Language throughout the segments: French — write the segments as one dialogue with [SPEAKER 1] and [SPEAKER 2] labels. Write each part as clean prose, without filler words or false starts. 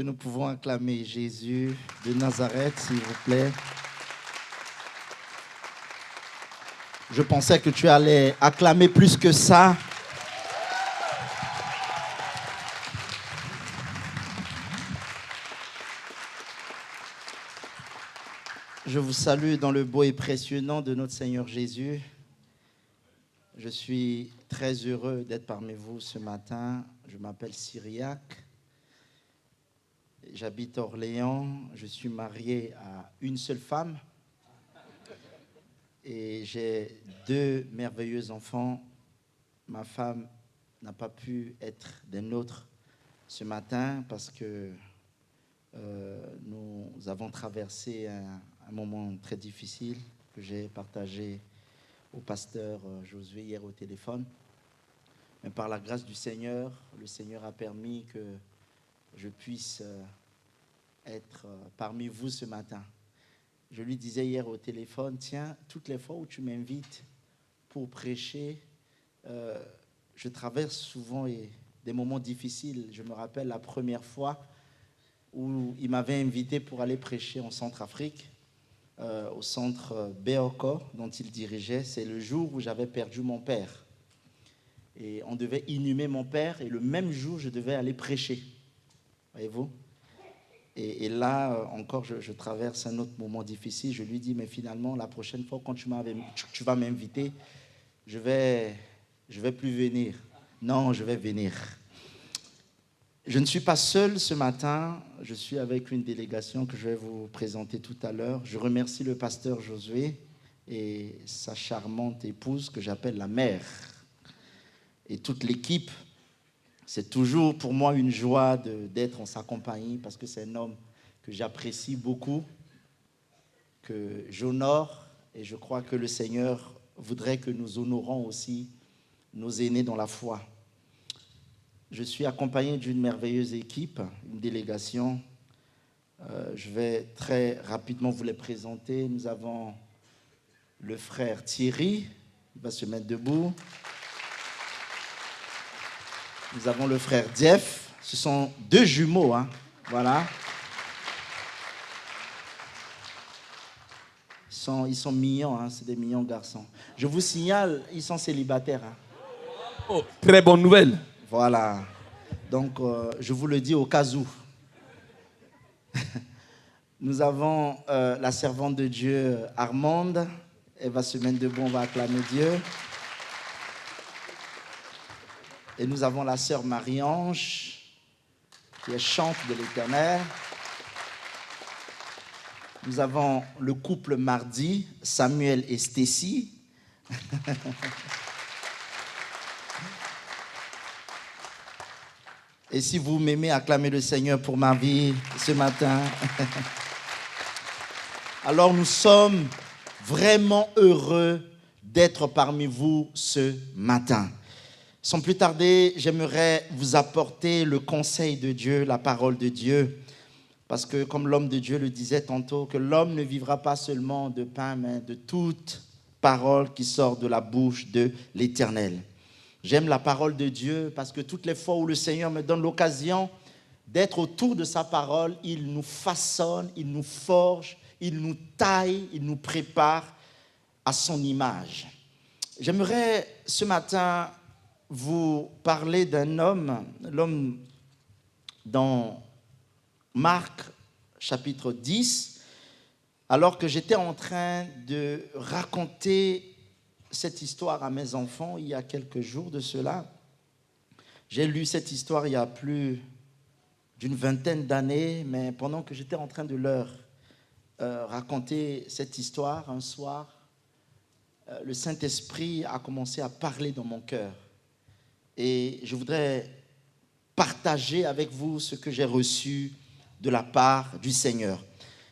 [SPEAKER 1] nous pouvons acclamer Jésus de Nazareth, s'il vous plaît? Je pensais que tu allais acclamer plus que ça. Je vous salue dans le beau et précieux nom de notre Seigneur Jésus. Je suis très heureux d'être parmi vous ce matin. Je m'appelle Cyriaque. J'habite Orléans. Je suis marié à une seule femme. Et j'ai 2 merveilleux enfants. Ma femme n'a pas pu être des nôtres ce matin parce que nous avons traversé un moment très difficile que j'ai partagé au pasteur Josué hier au téléphone. Mais par la grâce du Seigneur, le Seigneur a permis que je puisse être parmi vous ce matin. Je lui disais hier au téléphone, tiens, toutes les fois où tu m'invites pour prêcher, je traverse souvent des moments difficiles. Je me rappelle la première fois où il m'avait invité pour aller prêcher en Centrafrique, au centre Béoko dont il dirigeait. C'est le jour où j'avais perdu mon père. Et on devait inhumer mon père et le même jour, je devais aller prêcher. Voyez-vous ? Et là, encore, je traverse un autre moment difficile. Je lui dis, mais finalement, la prochaine fois, quand tu vas m'inviter, je vais plus venir. Non, je vais venir. Je ne suis pas seul ce matin. Je suis avec une délégation que je vais vous présenter tout à l'heure. Je remercie le pasteur Josué et sa charmante épouse que j'appelle la mère. Et toute l'équipe. C'est toujours pour moi une joie d'être en sa compagnie parce que c'est un homme que j'apprécie beaucoup, que j'honore et je crois que le Seigneur voudrait que nous honorons aussi nos aînés dans la foi. Je suis accompagné d'une merveilleuse équipe, une délégation. Je vais très rapidement vous les présenter. Nous avons le frère Thierry, il va se mettre debout. Nous avons le frère Jeff. Ce sont 2 jumeaux, hein. Voilà. Ils sont mignons, hein. C'est des mignons garçons. Je vous signale, ils sont célibataires. Hein.
[SPEAKER 2] Oh, très bonne nouvelle.
[SPEAKER 1] Voilà. Donc, je vous le dis au cas où. Nous avons la servante de Dieu, Armande. Elle va se mettre debout, on va acclamer Dieu. Et nous avons la sœur Marie-Ange, qui est chante de l'Éternel. Nous avons le couple mardi, Samuel et Stécie. Et si vous m'aimez, acclamez le Seigneur pour ma vie ce matin. Alors nous sommes vraiment heureux d'être parmi vous ce matin. Sans plus tarder, j'aimerais vous apporter le conseil de Dieu, la parole de Dieu. Parce que comme l'homme de Dieu le disait tantôt, que l'homme ne vivra pas seulement de pain, mais de toute parole qui sort de la bouche de l'Éternel. J'aime la parole de Dieu parce que toutes les fois où le Seigneur me donne l'occasion d'être autour de sa parole, il nous façonne, il nous forge, il nous taille, il nous prépare à son image. J'aimerais ce matin vous parler d'un homme, l'homme dans Marc chapitre 10, alors que j'étais en train de raconter cette histoire à mes enfants il y a quelques jours de cela. J'ai lu cette histoire il y a plus d'une vingtaine d'années, mais pendant que j'étais en train de leur raconter cette histoire, un soir, le Saint-Esprit a commencé à parler dans mon cœur. Et je voudrais partager avec vous ce que j'ai reçu de la part du Seigneur.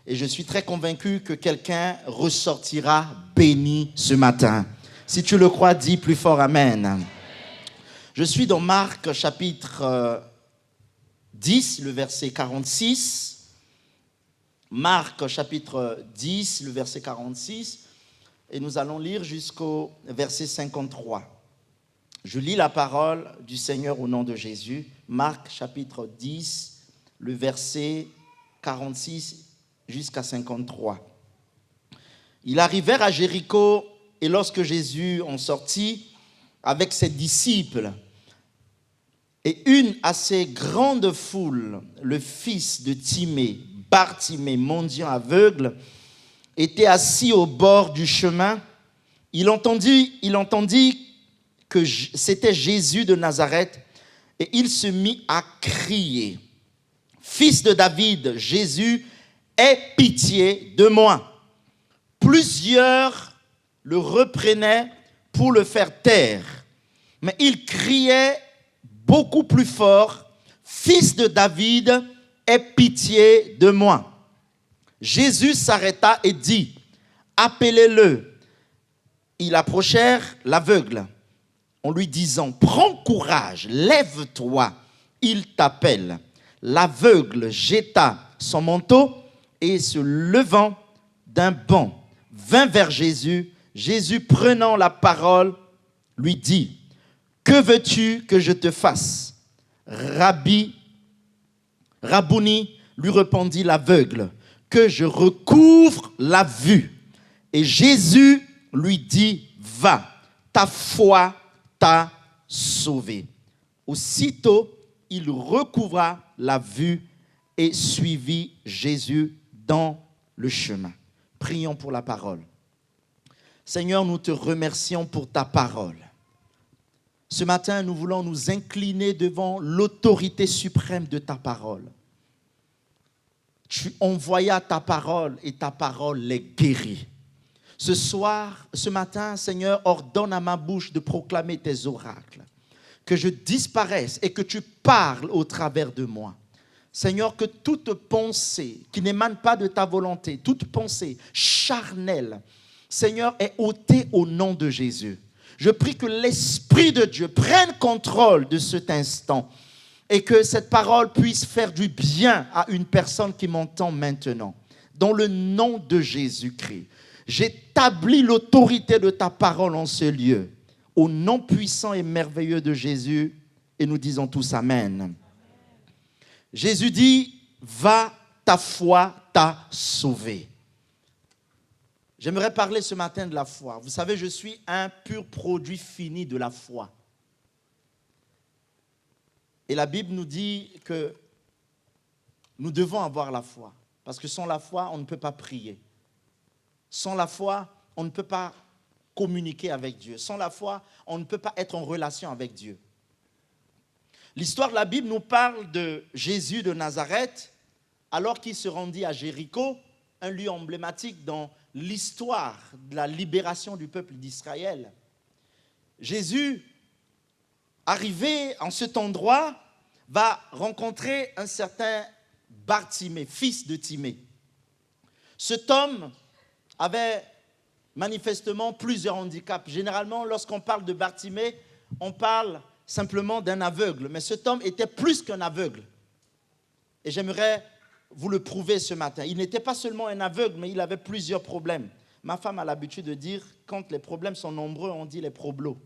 [SPEAKER 1] Et je suis très convaincu que quelqu'un ressortira béni ce matin. Si tu le crois, dis plus fort Amen. Je suis dans Marc chapitre 10, le verset 46. Marc chapitre 10, le verset 46. Et nous allons lire jusqu'au verset 53. Je lis la parole du Seigneur au nom de Jésus. Marc chapitre 10, le verset 46 jusqu'à 53. Ils arrivèrent à Jéricho et lorsque Jésus en sortit avec ses disciples et une assez grande foule, le fils de Timée, Bartimée, mendiant aveugle, était assis au bord du chemin. Il entendit que c'était Jésus de Nazareth et il se mit à crier. « Fils de David, Jésus, aie pitié de moi. » Plusieurs le reprenaient pour le faire taire. Mais il criait beaucoup plus fort, « Fils de David, aie pitié de moi. » Jésus s'arrêta et dit, « Appelez-le. » Ils approchèrent l'aveugle en lui disant, « Prends courage, lève-toi, il t'appelle. » L'aveugle jeta son manteau et se levant d'un bond, vint vers Jésus. Jésus, prenant la parole, lui dit, « Que veux-tu que je te fasse ?» Rabouni, lui répondit l'aveugle, « Que je recouvre la vue. » Et Jésus lui dit, « Va, ta foi t'a sauvé. » Aussitôt, il recouvra la vue et suivit Jésus dans le chemin. Prions pour la parole. Seigneur, nous te remercions pour ta parole. Ce matin, nous voulons nous incliner devant l'autorité suprême de ta parole. Tu envoyas ta parole et ta parole les guérit. Ce matin, Seigneur, ordonne à ma bouche de proclamer tes oracles. Que je disparaisse et que tu parles au travers de moi. Seigneur, que toute pensée qui n'émane pas de ta volonté, toute pensée charnelle, Seigneur, est ôtée au nom de Jésus. Je prie que l'Esprit de Dieu prenne contrôle de cet instant et que cette parole puisse faire du bien à une personne qui m'entend maintenant. Dans le nom de Jésus-Christ, j'établis l'autorité de ta parole en ce lieu. Au nom puissant et merveilleux de Jésus, et nous disons tous Amen. Jésus dit, va, ta foi t'a sauvé. J'aimerais parler ce matin de la foi. Vous savez, je suis un pur produit fini de la foi. Et la Bible nous dit que nous devons avoir la foi. Parce que sans la foi, on ne peut pas prier. Sans la foi, on ne peut pas communiquer avec Dieu. Sans la foi, on ne peut pas être en relation avec Dieu. L'histoire de la Bible nous parle de Jésus de Nazareth, alors qu'il se rendit à Jéricho, un lieu emblématique dans l'histoire de la libération du peuple d'Israël. Jésus, arrivé en cet endroit, va rencontrer un certain Bartimée, fils de Timée. Cet homme avait manifestement plusieurs handicaps. Généralement, lorsqu'on parle de Bartimée, on parle simplement d'un aveugle. Mais cet homme était plus qu'un aveugle. Et j'aimerais vous le prouver ce matin. Il n'était pas seulement un aveugle, mais il avait plusieurs problèmes. Ma femme a l'habitude de dire, quand les problèmes sont nombreux, on dit les problos.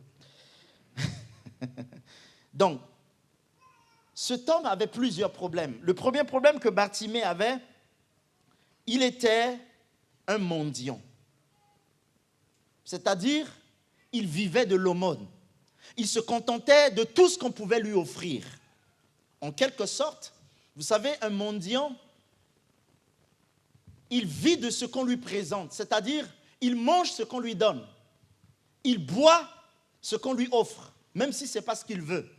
[SPEAKER 1] Donc, cet homme avait plusieurs problèmes. Le premier problème que Bartimée avait, il était un mendiant. C'est-à-dire, il vivait de l'aumône. Il se contentait de tout ce qu'on pouvait lui offrir. En quelque sorte, vous savez, un mendiant, il vit de ce qu'on lui présente. C'est-à-dire, il mange ce qu'on lui donne. Il boit ce qu'on lui offre, même si ce n'est pas ce qu'il veut.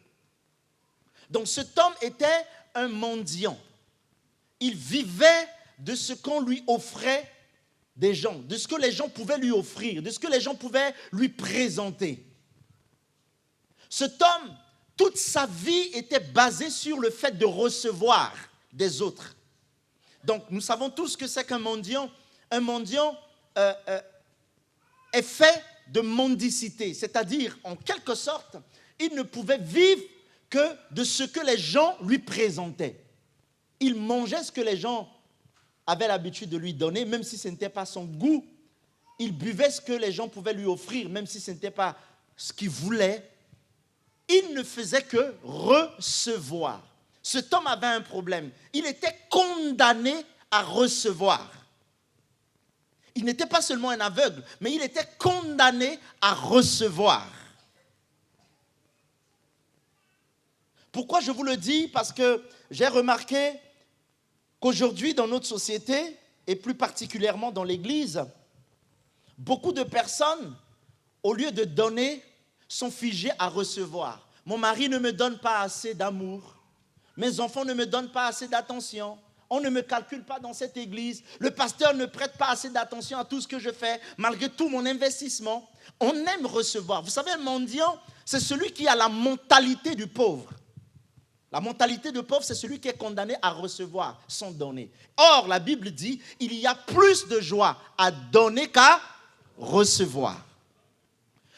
[SPEAKER 1] Donc cet homme était un mendiant. Il vivait de ce qu'on lui offrait des gens, de ce que les gens pouvaient lui offrir, de ce que les gens pouvaient lui présenter. Cet homme, toute sa vie était basée sur le fait de recevoir des autres. Donc nous savons tous ce que c'est qu'un mendiant. Un mendiant est fait de mendicité, c'est-à-dire en quelque sorte, il ne pouvait vivre que de ce que les gens lui présentaient. Il mangeait ce que les gens avait l'habitude de lui donner, même si ce n'était pas son goût. Il buvait ce que les gens pouvaient lui offrir, même si ce n'était pas ce qu'il voulait. Il ne faisait que recevoir. Cet homme avait un problème. Il était condamné à recevoir. Il n'était pas seulement un aveugle, mais il était condamné à recevoir. Pourquoi je vous le dis? Parce que j'ai remarqué qu'aujourd'hui, dans notre société, et plus particulièrement dans l'Église, beaucoup de personnes, au lieu de donner, sont figées à recevoir. Mon mari ne me donne pas assez d'amour. Mes enfants ne me donnent pas assez d'attention. On ne me calcule pas dans cette église. Le pasteur ne prête pas assez d'attention à tout ce que je fais, malgré tout mon investissement. On aime recevoir. Vous savez, un mendiant, c'est celui qui a la mentalité du pauvre. La mentalité du pauvre, c'est celui qui est condamné à recevoir sans donner. Or, la Bible dit, il y a plus de joie à donner qu'à recevoir.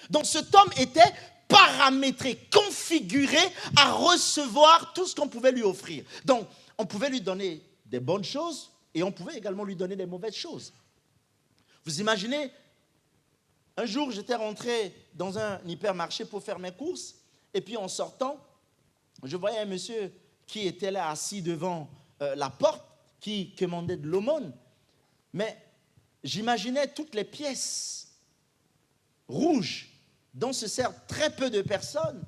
[SPEAKER 1] Donc, cet homme était paramétré, configuré à recevoir tout ce qu'on pouvait lui offrir. Donc, on pouvait lui donner des bonnes choses et on pouvait également lui donner des mauvaises choses. Vous imaginez, un jour, j'étais rentré dans un hypermarché pour faire mes courses et puis en sortant, je voyais un monsieur qui était là assis devant la porte, qui commandait de l'aumône. Mais j'imaginais toutes les pièces rouges dont se servent très peu de personnes.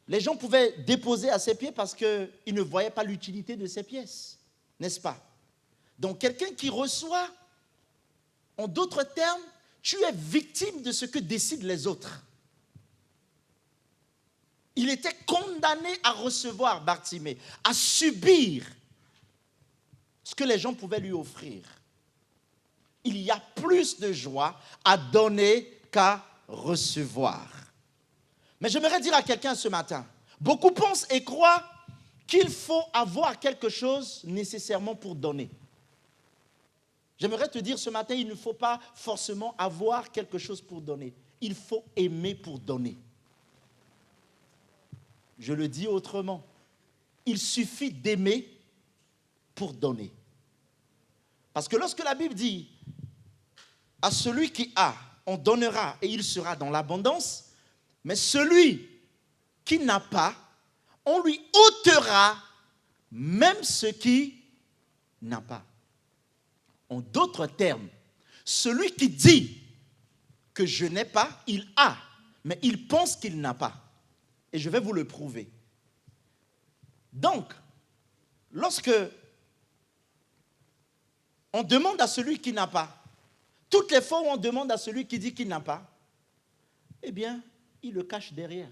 [SPEAKER 1] Les gens pouvaient déposer à ses pieds parce qu'ils ne voyaient pas l'utilité de ces pièces, n'est-ce pas? Donc quelqu'un qui reçoit, en d'autres termes, tu es victime de ce que décident les autres. Il était condamné à recevoir, Bartimée, à subir ce que les gens pouvaient lui offrir. Il y a plus de joie à donner qu'à recevoir. Mais j'aimerais dire à quelqu'un ce matin, beaucoup pensent et croient qu'il faut avoir quelque chose nécessairement pour donner. J'aimerais te dire ce matin, il ne faut pas forcément avoir quelque chose pour donner. Il faut aimer pour donner. Je le dis autrement. Il suffit d'aimer pour donner. Parce que lorsque la Bible dit à celui qui a, on donnera et il sera dans l'abondance, mais celui qui n'a pas, on lui ôtera même ce qui n'a pas. En d'autres termes, celui qui dit que je n'ai pas, il a, mais il pense qu'il n'a pas. Et je vais vous le prouver. Donc, lorsque on demande à celui qui n'a pas, toutes les fois où on demande à celui qui dit qu'il n'a pas, eh bien, il le cache derrière.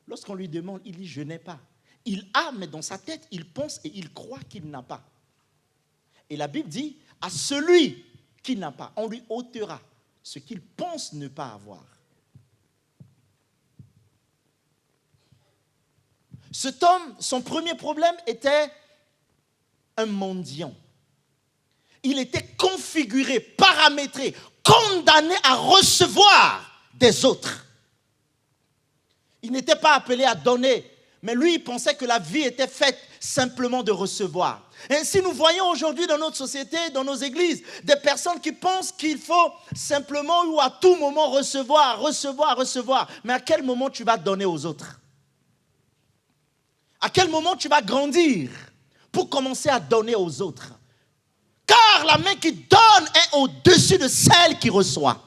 [SPEAKER 1] Lorsqu'on lui demande, il dit « je n'ai pas ». Il a, mais dans sa tête, il pense et il croit qu'il n'a pas. Et la Bible dit, à celui qui n'a pas, on lui ôtera ce qu'il pense ne pas avoir. Cet homme, son premier problème était un mendiant. Il était configuré, paramétré, condamné à recevoir des autres. Il n'était pas appelé à donner, mais lui, il pensait que la vie était faite simplement de recevoir. Et ainsi, nous voyons aujourd'hui dans notre société, dans nos églises, des personnes qui pensent qu'il faut simplement ou à tout moment recevoir, recevoir, recevoir. Mais à quel moment tu vas donner aux autres? À quel moment tu vas grandir pour commencer à donner aux autres? Car la main qui donne est au-dessus de celle qui reçoit.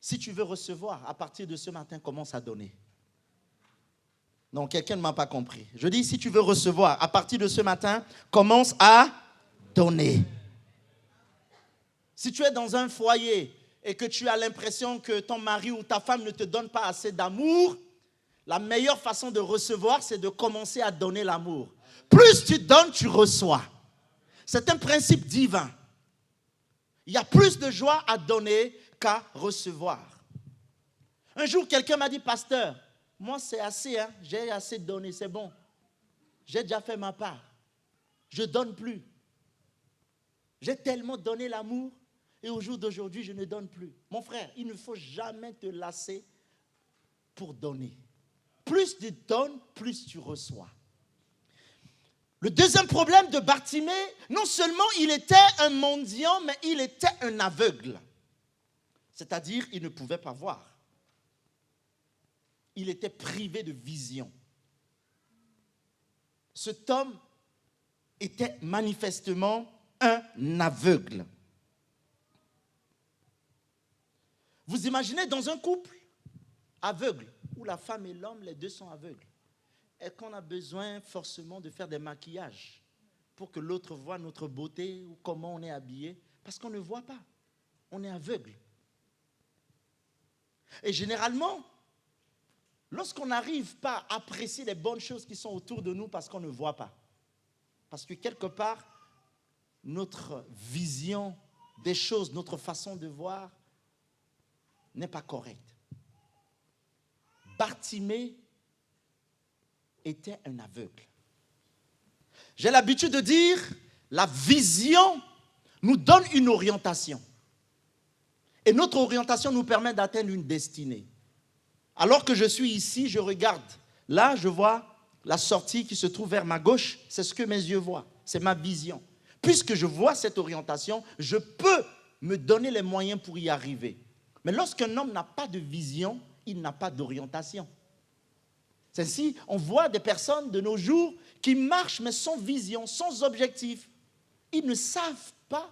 [SPEAKER 1] Si tu veux recevoir, à partir de ce matin, commence à donner. Non, quelqu'un ne m'a pas compris. Je dis, si tu veux recevoir, à partir de ce matin, commence à donner. Si tu es dans un foyer et que tu as l'impression que ton mari ou ta femme ne te donne pas assez d'amour, la meilleure façon de recevoir, c'est de commencer à donner l'amour. Plus tu donnes, tu reçois. C'est un principe divin. Il y a plus de joie à donner qu'à recevoir. Un jour, quelqu'un m'a dit, pasteur, moi c'est assez, j'ai assez donné, c'est bon. J'ai déjà fait ma part. Je ne donne plus. J'ai tellement donné l'amour et au jour d'aujourd'hui, je ne donne plus. Mon frère, il ne faut jamais te lasser pour donner. Plus tu donnes, plus tu reçois. Le deuxième problème de Bartimée, non seulement il était un mendiant, mais il était un aveugle. C'est-à-dire, il ne pouvait pas voir. Il était privé de vision. Cet homme était manifestement un aveugle. Vous imaginez dans un couple aveugle, où la femme et l'homme, les deux sont aveugles. Est-ce qu'on a besoin forcément de faire des maquillages pour que l'autre voie notre beauté ou comment on est habillé? Parce qu'on ne voit pas. On est aveugle. Et généralement, lorsqu'on n'arrive pas à apprécier les bonnes choses qui sont autour de nous parce qu'on ne voit pas, parce que quelque part, notre vision des choses, notre façon de voir n'est pas correcte. Bartimée était un aveugle. J'ai l'habitude de dire, la vision nous donne une orientation. Et notre orientation nous permet d'atteindre une destinée. Alors que je suis ici, je regarde. Là, je vois la sortie qui se trouve vers ma gauche. C'est ce que mes yeux voient. C'est ma vision. Puisque je vois cette orientation, je peux me donner les moyens pour y arriver. Mais lorsqu'un homme n'a pas de vision, il n'a pas d'orientation. C'est ainsi, on voit des personnes de nos jours qui marchent mais sans vision, sans objectif. Ils ne savent pas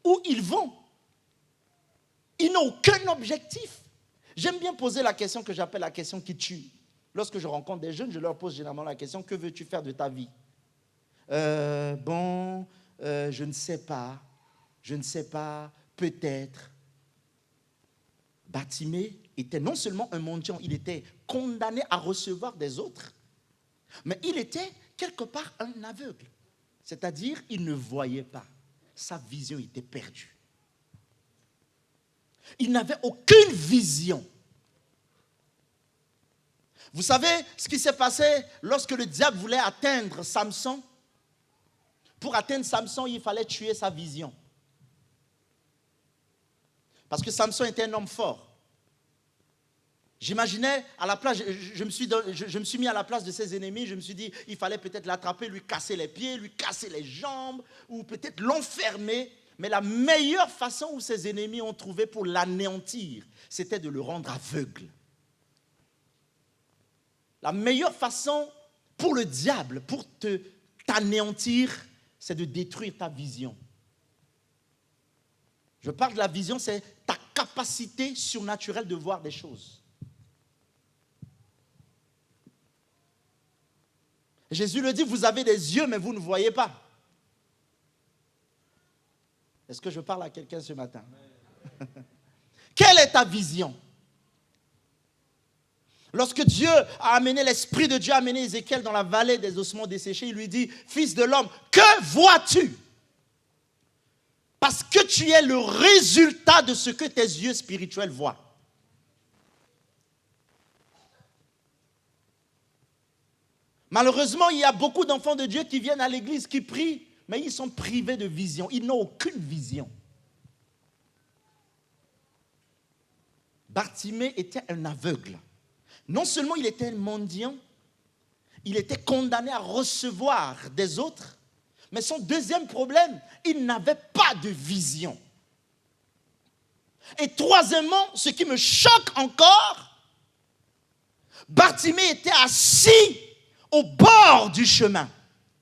[SPEAKER 1] où ils vont. Ils n'ont aucun objectif. J'aime bien poser la question que j'appelle la question qui tue. Lorsque je rencontre des jeunes, je leur pose généralement la question, que veux-tu faire de ta vie? Je ne sais pas. Je ne sais pas, peut-être. Bartimée était non seulement un mendiant, il était condamné à recevoir des autres, mais il était quelque part un aveugle. C'est-à-dire, il ne voyait pas. Sa vision était perdue. Il n'avait aucune vision. Vous savez ce qui s'est passé lorsque le diable voulait atteindre Samson? Pour atteindre Samson, il fallait tuer sa vision. Parce que Samson était un homme fort. J'imaginais à la place, je me suis mis à la place de ses ennemis, je me suis dit, il fallait peut-être l'attraper, lui casser les pieds, lui casser les jambes, ou peut-être l'enfermer. Mais la meilleure façon où ses ennemis ont trouvé pour l'anéantir, c'était de le rendre aveugle. La meilleure façon pour le diable, pour t'anéantir, c'est de détruire ta vision. Je parle de la vision, c'est ta capacité surnaturelle de voir des choses. Jésus le dit, vous avez des yeux, mais vous ne voyez pas. Est-ce que je parle à quelqu'un ce matin? Quelle est ta vision? Lorsque Dieu a amené, l'Esprit de Dieu a amené Ézéchiel dans la vallée des ossements desséchés, il lui dit, fils de l'homme, que vois-tu? Parce que tu es le résultat de ce que tes yeux spirituels voient. Malheureusement, il y a beaucoup d'enfants de Dieu qui viennent à l'église, qui prient, mais ils sont privés de vision. Ils n'ont aucune vision. Bartimée était un aveugle. Non seulement il était un mendiant, il était condamné à recevoir des autres, mais son deuxième problème, il n'avait pas de vision. Et troisièmement, ce qui me choque encore, Bartimée était assis au bord du chemin.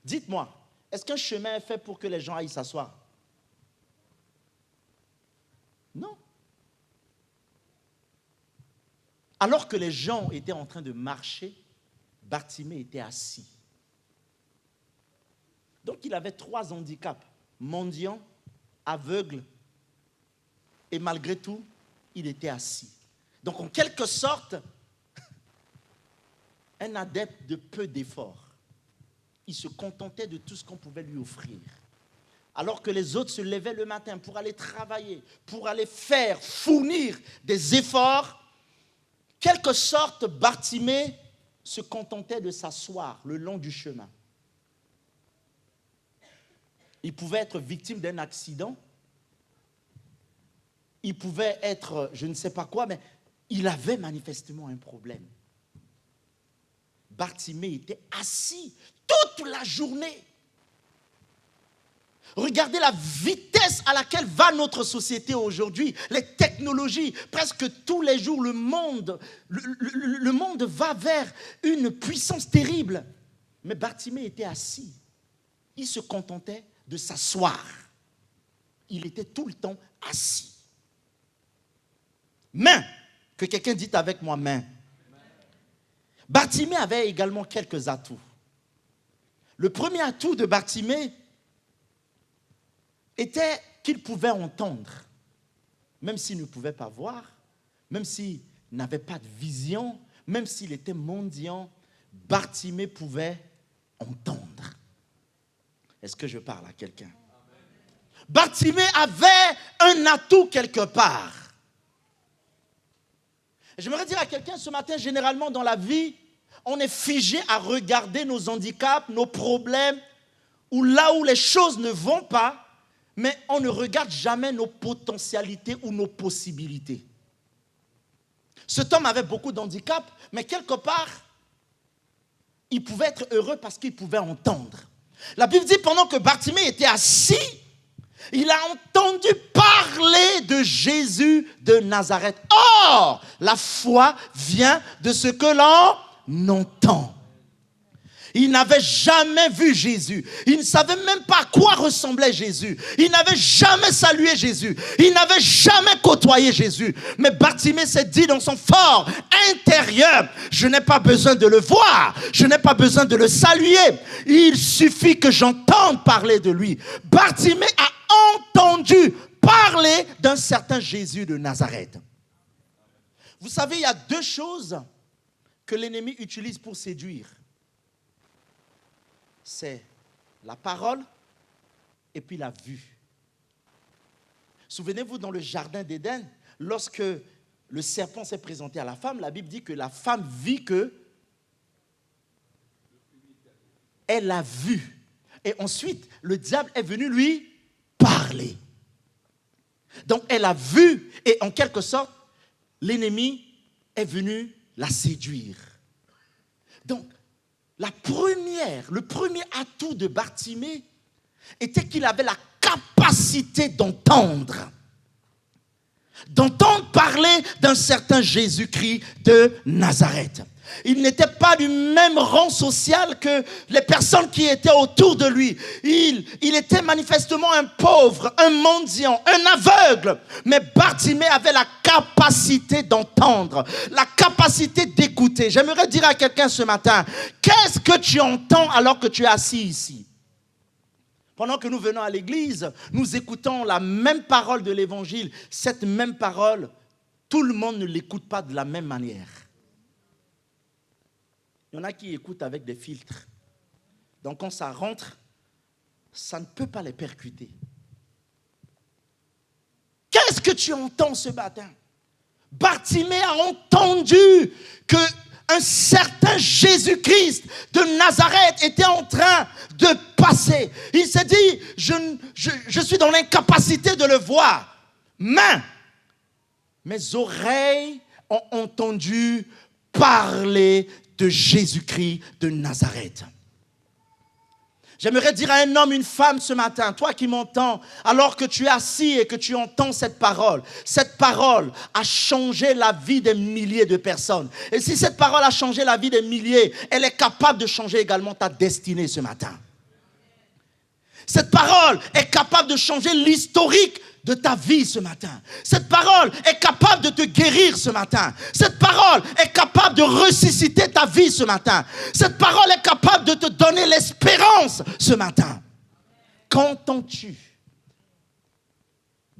[SPEAKER 1] Dites-moi, est-ce qu'un chemin est fait pour que les gens aillent s'asseoir? Non. Alors que les gens étaient en train de marcher, Bartimée était assis. Donc il avait 3 handicaps, mendiant, aveugle, et malgré tout, il était assis. Donc en quelque sorte, un adepte de peu d'efforts. Il se contentait de tout ce qu'on pouvait lui offrir. Alors que les autres se levaient le matin pour aller travailler, pour aller faire, fournir des efforts, quelque sorte, Bartimée se contentait de s'asseoir le long du chemin. Il pouvait être victime d'un accident, il pouvait être je ne sais pas quoi, mais il avait manifestement un problème. Bartimée était assis toute la journée. Regardez la vitesse à laquelle va notre société aujourd'hui. Les technologies, presque tous les jours, le monde va vers une puissance terrible. Mais Bartimée était assis. Il se contentait de s'asseoir. Il était tout le temps assis. Main, que quelqu'un dise avec moi, main. Bartimée avait également quelques atouts. Le premier atout de Bartimée était qu'il pouvait entendre, même s'il ne pouvait pas voir, même s'il n'avait pas de vision, même s'il était mendiant, Bartimée pouvait entendre. Est-ce que je parle à quelqu'un? Bartimée avait un atout quelque part. J'aimerais dire à quelqu'un ce matin, généralement dans la vie, on est figé à regarder nos handicaps, nos problèmes, ou là où les choses ne vont pas, mais on ne regarde jamais nos potentialités ou nos possibilités. Cet homme avait beaucoup d'handicaps, mais quelque part, il pouvait être heureux parce qu'il pouvait entendre. La Bible dit pendant que Bartimée était assis, il a entendu parler de Jésus de Nazareth. Or, la foi vient de ce que l'on entend. Il n'avait jamais vu Jésus. Il ne savait même pas à quoi ressemblait Jésus. Il n'avait jamais salué Jésus. Il n'avait jamais côtoyé Jésus. Mais Bartimée s'est dit dans son fort intérieur, je n'ai pas besoin de le voir. Je n'ai pas besoin de le saluer. Il suffit que j'entende parler de lui. Bartimée a entendu parler d'un certain Jésus de Nazareth. Vous savez, il y a deux choses que l'ennemi utilise pour séduire. C'est la parole et puis la vue. Souvenez-vous, dans le jardin d'Éden, lorsque le serpent s'est présenté à la femme, la Bible dit que la femme vit que elle a vu. Et ensuite, le diable est venu lui parler. Donc, elle a vu et en quelque sorte, l'ennemi est venu la séduire. Donc, le premier atout de Bartimée était qu'il avait la capacité d'entendre parler d'un certain Jésus-Christ de Nazareth. Il n'était pas du même rang social que les personnes qui étaient autour de lui. Il était manifestement un pauvre, un mendiant, un aveugle. Mais Bartimée avait la capacité d'entendre, la capacité d'écouter. J'aimerais dire à quelqu'un ce matin, qu'est-ce que tu entends alors que tu es assis ici? Pendant que nous venons à l'église, nous écoutons la même parole de l'évangile. Cette même parole, tout le monde ne l'écoute pas de la même manière. Il y en a qui écoutent avec des filtres. Donc quand ça rentre, ça ne peut pas les percuter. Qu'est-ce que tu entends ce matin? Bartimée a entendu qu'un certain Jésus-Christ de Nazareth était en train de passer. Il s'est dit, je suis dans l'incapacité de le voir. Mais mes oreilles ont entendu parler de Jésus-Christ de Nazareth. J'aimerais dire à un homme, une femme ce matin, toi qui m'entends, alors que tu es assis et que tu entends cette parole a changé la vie des milliers de personnes. Et si cette parole a changé la vie des milliers, elle est capable de changer également ta destinée ce matin. Cette parole est capable de changer l'historique de ta vie ce matin. Cette parole est capable de te guérir ce matin. Cette parole est capable de ressusciter ta vie ce matin. Cette parole est capable de te donner l'espérance ce matin. Qu'entends-tu?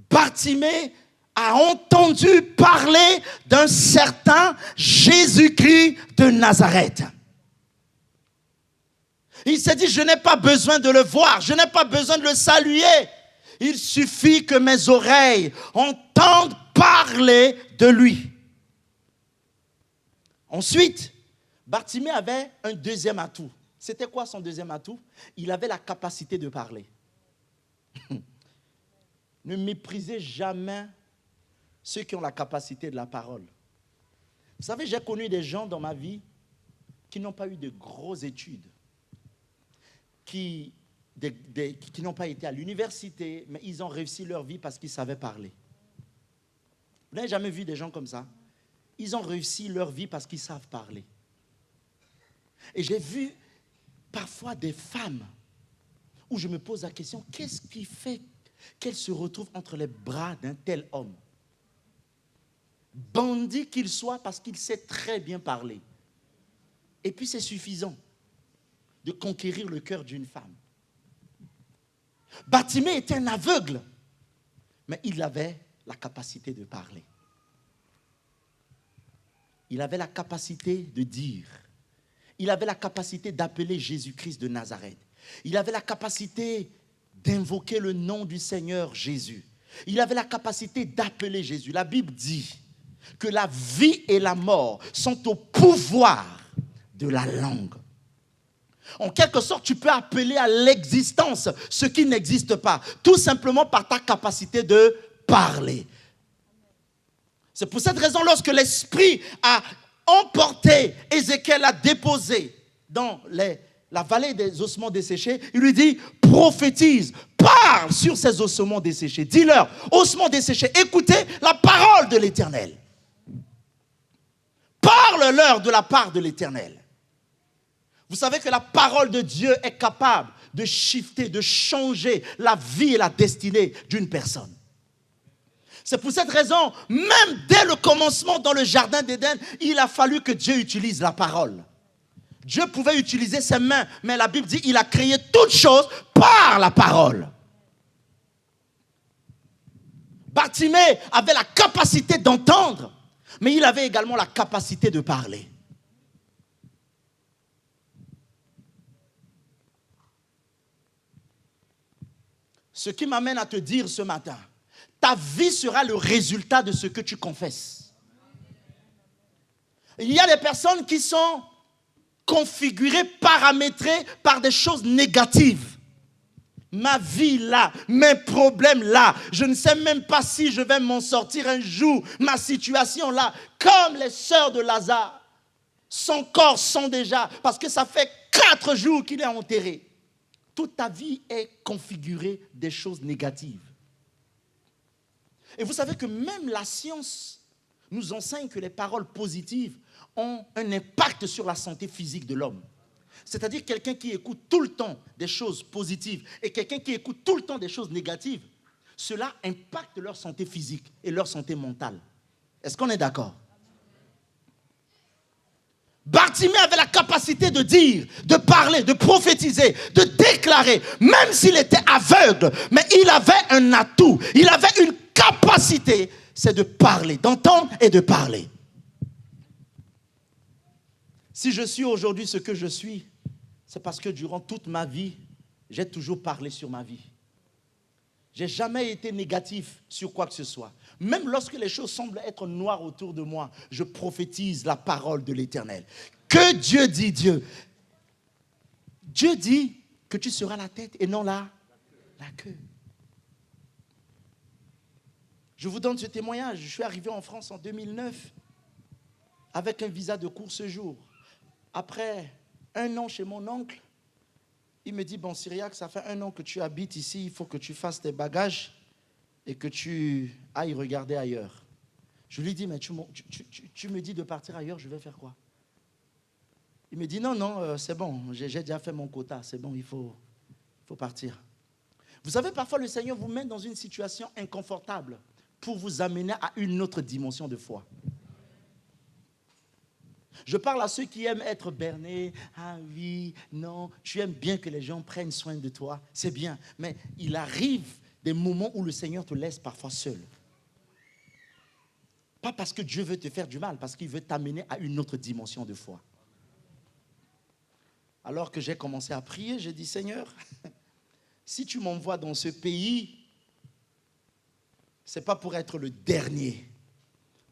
[SPEAKER 1] Bartimée a entendu parler d'un certain Jésus-Christ de Nazareth. Il s'est dit, je n'ai pas besoin de le voir, je n'ai pas besoin de le saluer. Il suffit que mes oreilles entendent parler de lui. Ensuite, Bartimée avait un deuxième atout. C'était quoi son deuxième atout? Il avait la capacité de parler. Ne méprisez jamais ceux qui ont la capacité de la parole. Vous savez, j'ai connu des gens dans ma vie qui n'ont pas eu de grosses études, qui qui n'ont pas été à l'université, mais ils ont réussi leur vie parce qu'ils savaient parler. Vous n'avez jamais vu des gens comme ça? Ils ont réussi leur vie parce qu'ils savent parler. Et j'ai vu parfois des femmes où je me pose la question, qu'est-ce qui fait qu'elles se retrouvent entre les bras d'un tel homme? Bandit qu'il soit parce qu'il sait très bien parler. Et puis c'est suffisant de conquérir le cœur d'une femme. Bartimée était un aveugle, mais il avait la capacité de parler. Il avait la capacité de dire. Il avait la capacité d'appeler Jésus-Christ de Nazareth. Il avait la capacité d'invoquer le nom du Seigneur Jésus. Il avait la capacité d'appeler Jésus. La Bible dit que la vie et la mort sont au pouvoir de la langue. En quelque sorte, tu peux appeler à l'existence ce qui n'existe pas, tout simplement par ta capacité de parler. C'est pour cette raison, lorsque l'Esprit a emporté, Ézéchiel a déposé dans la vallée des ossements desséchés, il lui dit, prophétise, parle sur ces ossements desséchés. Dis-leur, ossements desséchés, écoutez la parole de l'Éternel. Parle-leur de la part de l'Éternel. Vous savez que la parole de Dieu est capable de shifter, de changer la vie et la destinée d'une personne. C'est pour cette raison, même dès le commencement dans le jardin d'Éden, il a fallu que Dieu utilise la parole. Dieu pouvait utiliser ses mains, mais la Bible dit qu'il a créé toutes choses par la parole. Bartimée avait la capacité d'entendre, mais il avait également la capacité de parler. Ce qui m'amène à te dire ce matin, ta vie sera le résultat de ce que tu confesses. Il y a des personnes qui sont configurées, paramétrées par des choses négatives. Ma vie là, mes problèmes là, je ne sais même pas si je vais m'en sortir un jour. Ma situation là, comme les sœurs de Lazare, son corps sent déjà, parce que ça fait 4 jours qu'il est enterré. Toute ta vie est configurée des choses négatives. Et vous savez que même la science nous enseigne que les paroles positives ont un impact sur la santé physique de l'homme. C'est-à-dire quelqu'un qui écoute tout le temps des choses positives et quelqu'un qui écoute tout le temps des choses négatives, cela impacte leur santé physique et leur santé mentale. Est-ce qu'on est d'accord? Bartimée avait la capacité de dire, de parler, de prophétiser, de déclarer, même s'il était aveugle, mais il avait un atout, il avait une capacité, c'est de parler, d'entendre et de parler. Si je suis aujourd'hui ce que je suis, c'est parce que durant toute ma vie, j'ai toujours parlé sur ma vie. Je n'ai jamais été négatif sur quoi que ce soit. Même lorsque les choses semblent être noires autour de moi, je prophétise la parole de l'Éternel. Que Dieu dit Dieu. Dieu dit que tu seras la tête et non la queue. Je vous donne ce témoignage. Je suis arrivé en France en 2009 avec un visa de court séjour. Après 1 an chez mon oncle, il me dit, bon Cyriaque, ça fait 1 an que tu habites ici, il faut que tu fasses tes bagages et que tu ailles regarder ailleurs. Je lui dis, mais tu me dis de partir ailleurs, je vais faire quoi? Il me dit, non, c'est bon, j'ai déjà fait mon quota, c'est bon, il faut partir. Vous savez, parfois le Seigneur vous met dans une situation inconfortable pour vous amener à une autre dimension de foi. Je parle à ceux qui aiment être bernés. Ah oui, non, tu aimes bien que les gens prennent soin de toi, c'est bien. Mais il arrive des moments où le Seigneur te laisse parfois seul. Pas parce que Dieu veut te faire du mal, parce qu'il veut t'amener à une autre dimension de foi. Alors que j'ai commencé à prier, j'ai dit, Seigneur, si tu m'envoies dans ce pays, ce n'est pas pour être le dernier.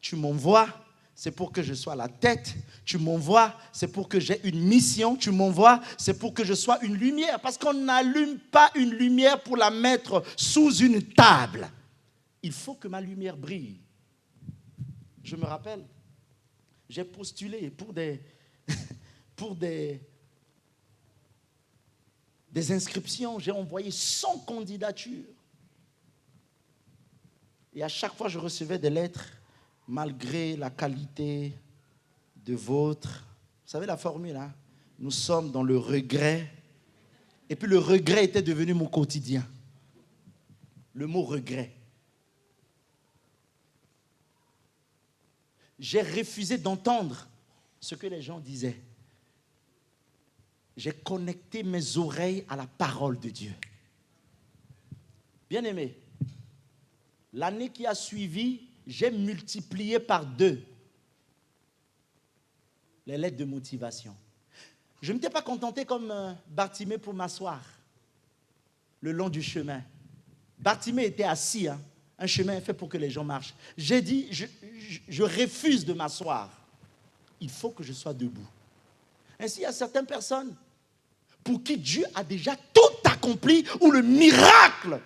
[SPEAKER 1] Tu m'envoies, c'est pour que je sois la tête. Tu m'envoies, c'est pour que j'ai une mission. Tu m'envoies, c'est pour que je sois une lumière. Parce qu'on n'allume pas une lumière pour la mettre sous une table. Il faut que ma lumière brille. Je me rappelle, j'ai postulé pour des des inscriptions, j'ai envoyé 100 candidatures. Et à chaque fois, je recevais des lettres, malgré la qualité de vôtre. Vous savez la formule, hein? Nous sommes dans le regret. Et puis le regret était devenu mon quotidien. Le mot regret. J'ai refusé d'entendre ce que les gens disaient. J'ai connecté mes oreilles à la parole de Dieu. Bien-aimé, l'année qui a suivi, j'ai multiplié par 2 les lettres de motivation. Je ne m'étais pas contenté comme Bartimée pour m'asseoir le long du chemin. Bartimée était assis, hein. Un chemin est fait pour que les gens marchent. J'ai dit, je refuse de m'asseoir. Il faut que je sois debout. Ainsi, il y a certaines personnes pour qui Dieu a déjà tout accompli, ou le miracle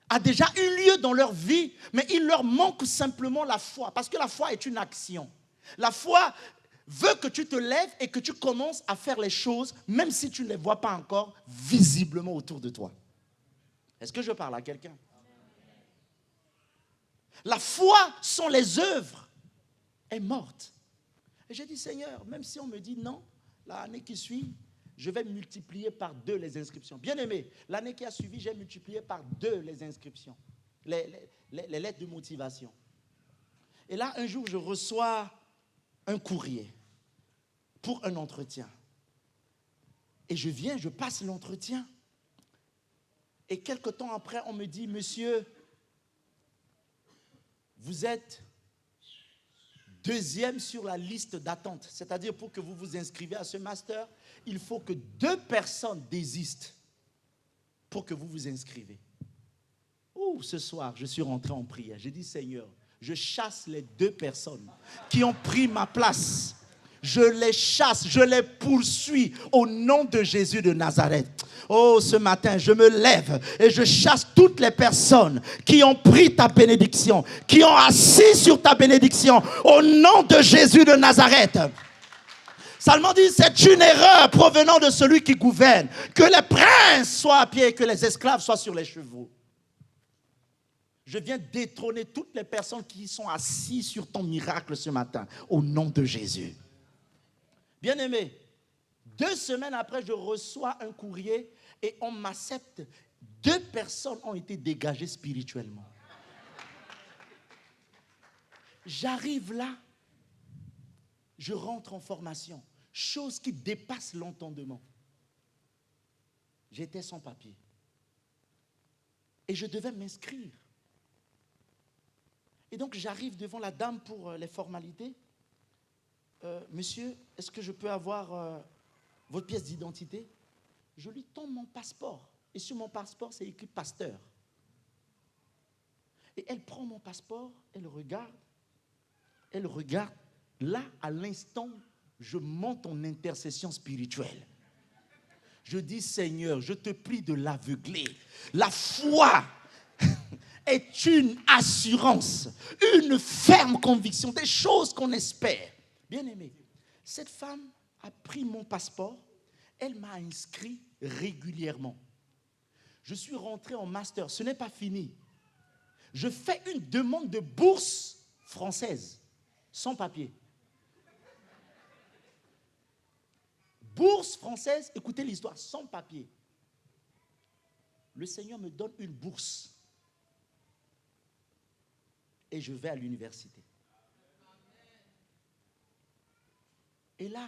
[SPEAKER 1] a déjà eu lieu dans leur vie, mais il leur manque simplement la foi, parce que la foi est une action. La foi veut que tu te lèves et que tu commences à faire les choses, même si tu ne les vois pas encore visiblement autour de toi. Est-ce que je parle à quelqu'un? La foi sans les œuvres est morte. Et j'ai dit, Seigneur, même si on me dit non, l'année qui suit, je vais multiplier par 2 les inscriptions. Bien aimé, l'année qui a suivi, j'ai multiplié par 2 les inscriptions, les lettres de motivation. Et là, un jour, je reçois un courrier pour un entretien. Et je passe l'entretien. Et quelque temps après, on me dit, monsieur, vous êtes 2e sur la liste d'attente. C'est-à-dire, pour que vous vous inscrivez à ce master, il faut que 2 personnes désistent pour que vous vous inscrivez. Ce soir, je suis rentré en prière. J'ai dit, Seigneur, je chasse les 2 personnes qui ont pris ma place. Je les chasse, je les poursuis au nom de Jésus de Nazareth. Ce matin, je me lève et je chasse toutes les personnes qui ont pris ta bénédiction, qui ont assis sur ta bénédiction, au nom de Jésus de Nazareth. Salomon dit, c'est une erreur provenant de celui qui gouverne, que les princes soient à pied et que les esclaves soient sur les chevaux. Je viens détrôner toutes les personnes qui sont assises sur ton miracle ce matin, au nom de Jésus. Bien-aimé, 2 semaines après, je reçois un courrier et on m'accepte. 2 personnes ont été dégagées spirituellement. J'arrive là, je rentre en formation, chose qui dépasse l'entendement. J'étais sans papier et je devais m'inscrire. Et donc j'arrive devant la dame pour les formalités. Monsieur, est-ce que je peux avoir votre pièce d'identité? Je lui tends mon passeport. Et sur mon passeport, c'est écrit pasteur. Et elle prend mon passeport, elle regarde. Là, à l'instant, je monte en intercession spirituelle. Je dis, Seigneur, je te prie de l'aveugler. La foi est une assurance, une ferme conviction, des choses qu'on espère. Bien-aimé, cette femme a pris mon passeport, elle m'a inscrit régulièrement. Je suis rentré en master, ce n'est pas fini. Je fais une demande de bourse française, sans papier. Bourse française, écoutez l'histoire, sans papier. Le Seigneur me donne une bourse. Et je vais à l'université. Et là,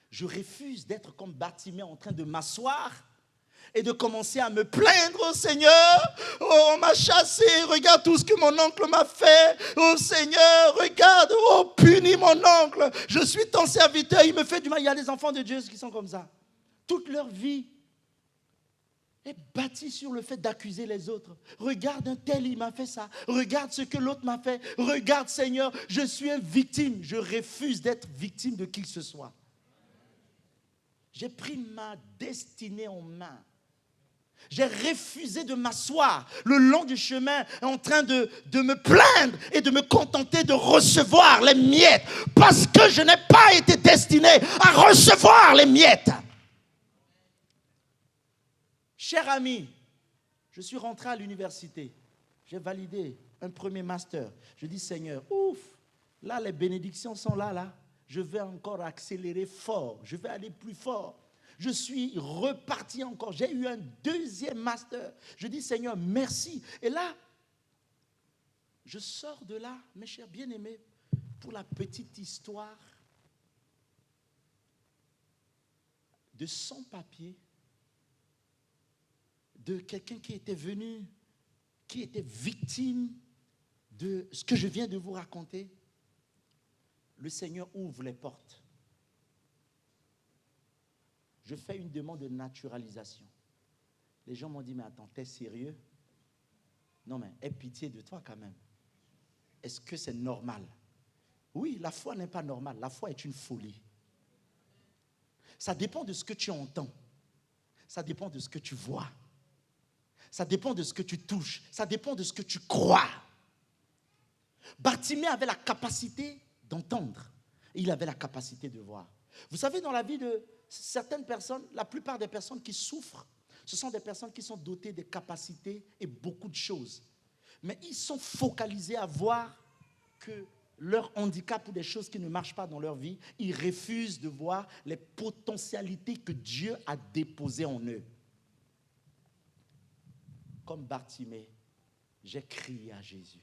[SPEAKER 1] je refuse d'être comme Bartimée en train de m'asseoir et de commencer à me plaindre au Seigneur. On m'a chassé, regarde tout ce que mon oncle m'a fait. Seigneur, regarde, punis mon oncle. Je suis ton serviteur, il me fait du mal. Il y a des enfants de Dieu qui sont comme ça. Toute leur vie est bâtie sur le fait d'accuser les autres. Regarde un tel, il m'a fait ça. Regarde ce que l'autre m'a fait. Regarde, Seigneur, je suis une victime. Je refuse d'être victime de qui que ce soit. J'ai pris ma destinée en main. J'ai refusé de m'asseoir le long du chemin en train de me plaindre et de me contenter de recevoir les miettes parce que je n'ai pas été destiné à recevoir les miettes. Cher ami, je suis rentré à l'université. J'ai validé un premier master. Je dis, Seigneur, ouf, là, les bénédictions sont là. Je vais encore accélérer fort. Je vais aller plus fort. Je suis reparti encore. J'ai eu un deuxième master. Je dis, Seigneur, merci. Et là, je sors de là, mes chers bien-aimés, pour la petite histoire de sans-papier, de quelqu'un qui était venu, qui était victime de ce que je viens de vous raconter. Le Seigneur ouvre les portes. Je fais une demande de naturalisation. Les gens m'ont dit, mais attends, t'es sérieux? Non, mais aie pitié de toi quand même. Est-ce que c'est normal? Oui, la foi n'est pas normale. La foi est une folie. Ça dépend de ce que tu entends. Ça dépend de ce que tu vois. Ça dépend de ce que tu touches. Ça dépend de ce que tu crois. Bartimée avait la capacité d'entendre. Et il avait la capacité de voir. Vous savez, dans la vie de certaines personnes, la plupart des personnes qui souffrent, ce sont des personnes qui sont dotées de capacités et beaucoup de choses. Mais ils sont focalisés à voir que leur handicap ou des choses qui ne marchent pas dans leur vie, ils refusent de voir les potentialités que Dieu a déposées en eux. Comme Bartimée, j'ai crié à Jésus.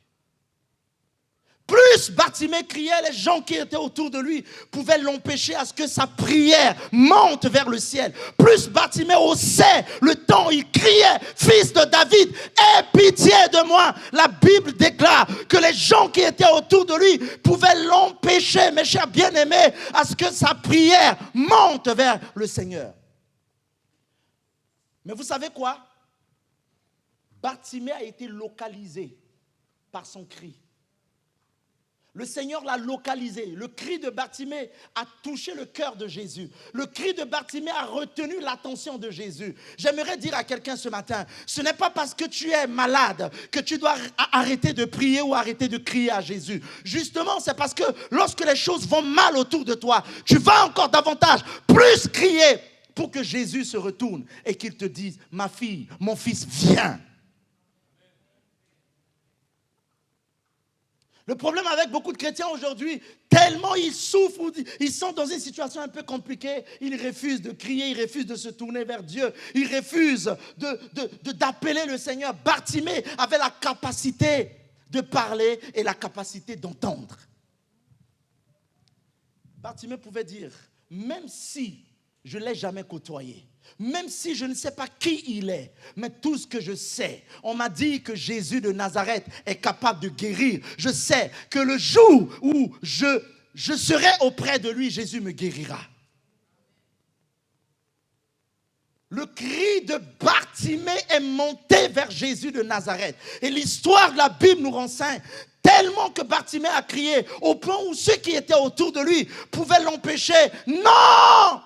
[SPEAKER 1] Plus Bartimée criait, les gens qui étaient autour de lui pouvaient l'empêcher à ce que sa prière monte vers le ciel. Plus Bartimée haussait le temps, il criait, fils de David, aie pitié de moi. La Bible déclare que les gens qui étaient autour de lui pouvaient l'empêcher, mes chers bien-aimés, à ce que sa prière monte vers le Seigneur. Mais vous savez quoi? Bartimée a été localisé par son cri. Le Seigneur l'a localisé. Le cri de Bartimée a touché le cœur de Jésus. Le cri de Bartimée a retenu l'attention de Jésus. J'aimerais dire à quelqu'un ce matin, ce n'est pas parce que tu es malade que tu dois arrêter de prier ou arrêter de crier à Jésus. Justement, c'est parce que lorsque les choses vont mal autour de toi, tu vas encore davantage plus crier pour que Jésus se retourne et qu'il te dise, ma fille, mon fils, viens. Le problème avec beaucoup de chrétiens aujourd'hui, tellement ils souffrent, ou ils sont dans une situation un peu compliquée, ils refusent de crier, ils refusent de se tourner vers Dieu, ils refusent d'appeler le Seigneur. Bartimée avait la capacité de parler et la capacité d'entendre. Bartimée pouvait dire, même si je ne l'ai jamais côtoyé, même si je ne sais pas qui il est, mais tout ce que je sais, on m'a dit que Jésus de Nazareth est capable de guérir. Je sais que le jour où je serai auprès de lui, Jésus me guérira. Le cri de Bartimée est monté vers Jésus de Nazareth. Et l'histoire de la Bible nous renseigne tellement que Bartimée a crié au point où ceux qui étaient autour de lui pouvaient l'empêcher. Non!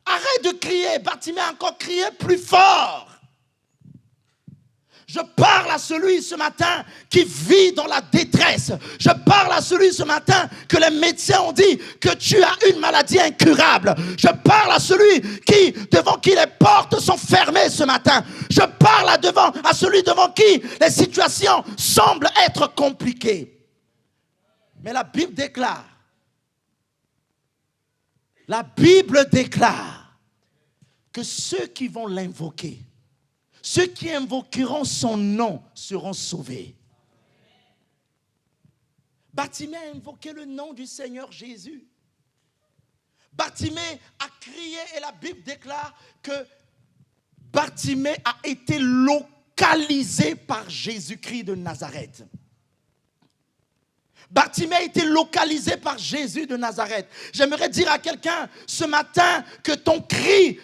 [SPEAKER 1] Arrête de crier. Bartimée a encore crié plus fort. Je parle à celui ce matin qui vit dans la détresse. Je parle à celui ce matin que les médecins ont dit que tu as une maladie incurable. Je parle à celui devant qui les portes sont fermées ce matin. Je parle à celui devant qui les situations semblent être compliquées. Mais la Bible déclare que ceux qui vont l'invoquer, ceux qui invoqueront son nom seront sauvés. Bartimée a invoqué le nom du Seigneur Jésus. Bartimée a crié et la Bible déclare que Bartimée a été localisé par Jésus-Christ de Nazareth. Bartimée a été localisé par Jésus de Nazareth. J'aimerais dire à quelqu'un ce matin que ton cri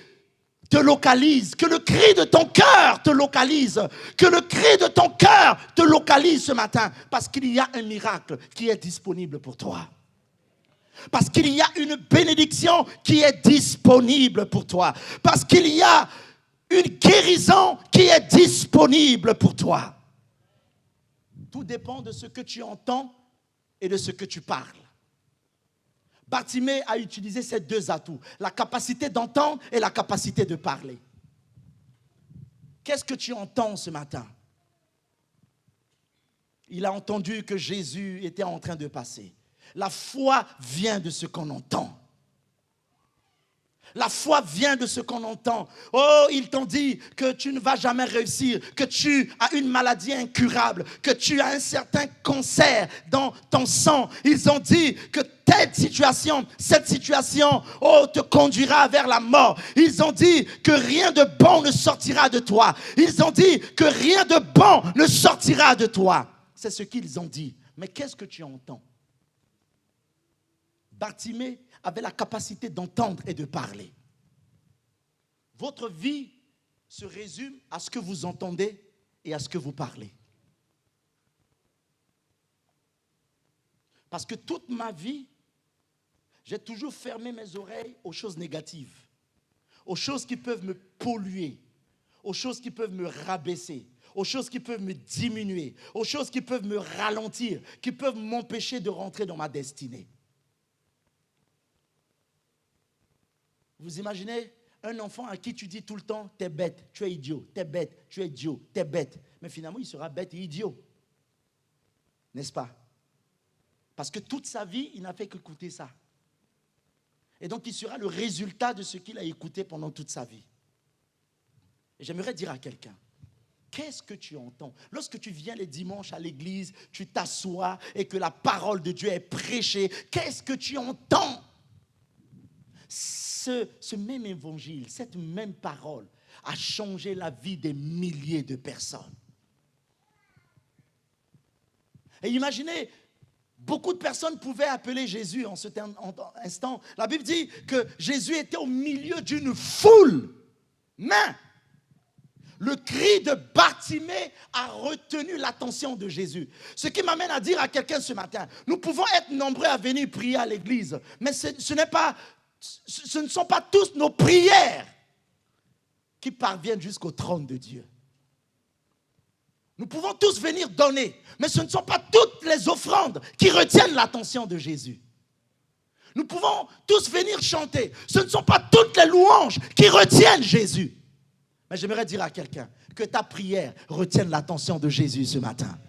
[SPEAKER 1] te localise, que le cri de ton cœur te localise, que le cri de ton cœur te localise ce matin, parce qu'il y a un miracle qui est disponible pour toi. Parce qu'il y a une bénédiction qui est disponible pour toi. Parce qu'il y a une guérison qui est disponible pour toi. Tout dépend de ce que tu entends et de ce que tu parles. Bartimée a utilisé ces deux atouts, la capacité d'entendre et la capacité de parler. Qu'est-ce que tu entends ce matin? Il a entendu que Jésus était en train de passer. La foi vient de ce qu'on entend. La foi vient de ce qu'on entend. Oh, ils t'ont dit que tu ne vas jamais réussir, que tu as une maladie incurable, que tu as un certain cancer dans ton sang. Ils ont dit que cette situation, oh, te conduira vers la mort. Ils ont dit que rien de bon ne sortira de toi. Ils ont dit que rien de bon ne sortira de toi. C'est ce qu'ils ont dit. Mais qu'est-ce que tu entends? Bartimée avait la capacité d'entendre et de parler. Votre vie se résume à ce que vous entendez et à ce que vous parlez. Parce que toute ma vie, j'ai toujours fermé mes oreilles aux choses négatives, aux choses qui peuvent me polluer, aux choses qui peuvent me rabaisser, aux choses qui peuvent me diminuer, aux choses qui peuvent me ralentir, qui peuvent m'empêcher de rentrer dans ma destinée. Vous imaginez un enfant à qui tu dis tout le temps « t'es bête, tu es idiot, t'es bête, tu es idiot, t'es bête ». Mais finalement, il sera bête et idiot. N'est-ce pas? Parce que toute sa vie, il n'a fait qu'écouter ça. Et donc, il sera le résultat de ce qu'il a écouté pendant toute sa vie. Et j'aimerais dire à quelqu'un, qu'est-ce que tu entends? Lorsque tu viens les dimanches à l'église, tu t'assois et que la parole de Dieu est prêchée, qu'est-ce que tu entends? Ce même évangile, cette même parole a changé la vie des milliers de personnes. Et imaginez, beaucoup de personnes pouvaient appeler Jésus en cet instant. La Bible dit que Jésus était au milieu d'une foule. Mais le cri de Bartimée a retenu l'attention de Jésus. Ce qui m'amène à dire à quelqu'un ce matin, nous pouvons être nombreux à venir prier à l'église, mais ce ne sont pas tous nos prières qui parviennent jusqu'au trône de Dieu. Nous pouvons tous venir donner, mais ce ne sont pas toutes les offrandes qui retiennent l'attention de Jésus. Nous pouvons tous venir chanter, ce ne sont pas toutes les louanges qui retiennent Jésus. Mais j'aimerais dire à quelqu'un que ta prière retienne l'attention de Jésus ce matin.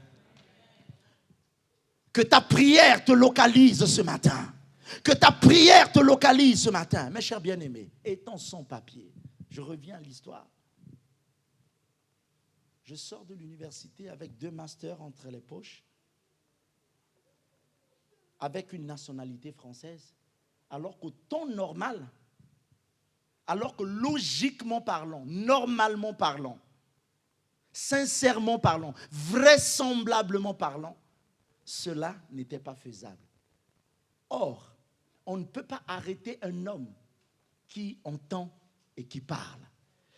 [SPEAKER 1] Que ta prière te localise ce matin. Que ta prière te localise ce matin. Mes chers bien-aimés, étant sans papier, je reviens à l'histoire. Je sors de l'université avec 2 masters entre les poches, avec une nationalité française, alors qu'au temps normal, alors que logiquement parlant, normalement parlant, sincèrement parlant, vraisemblablement parlant, cela n'était pas faisable. Or, on ne peut pas arrêter un homme qui entend et qui parle.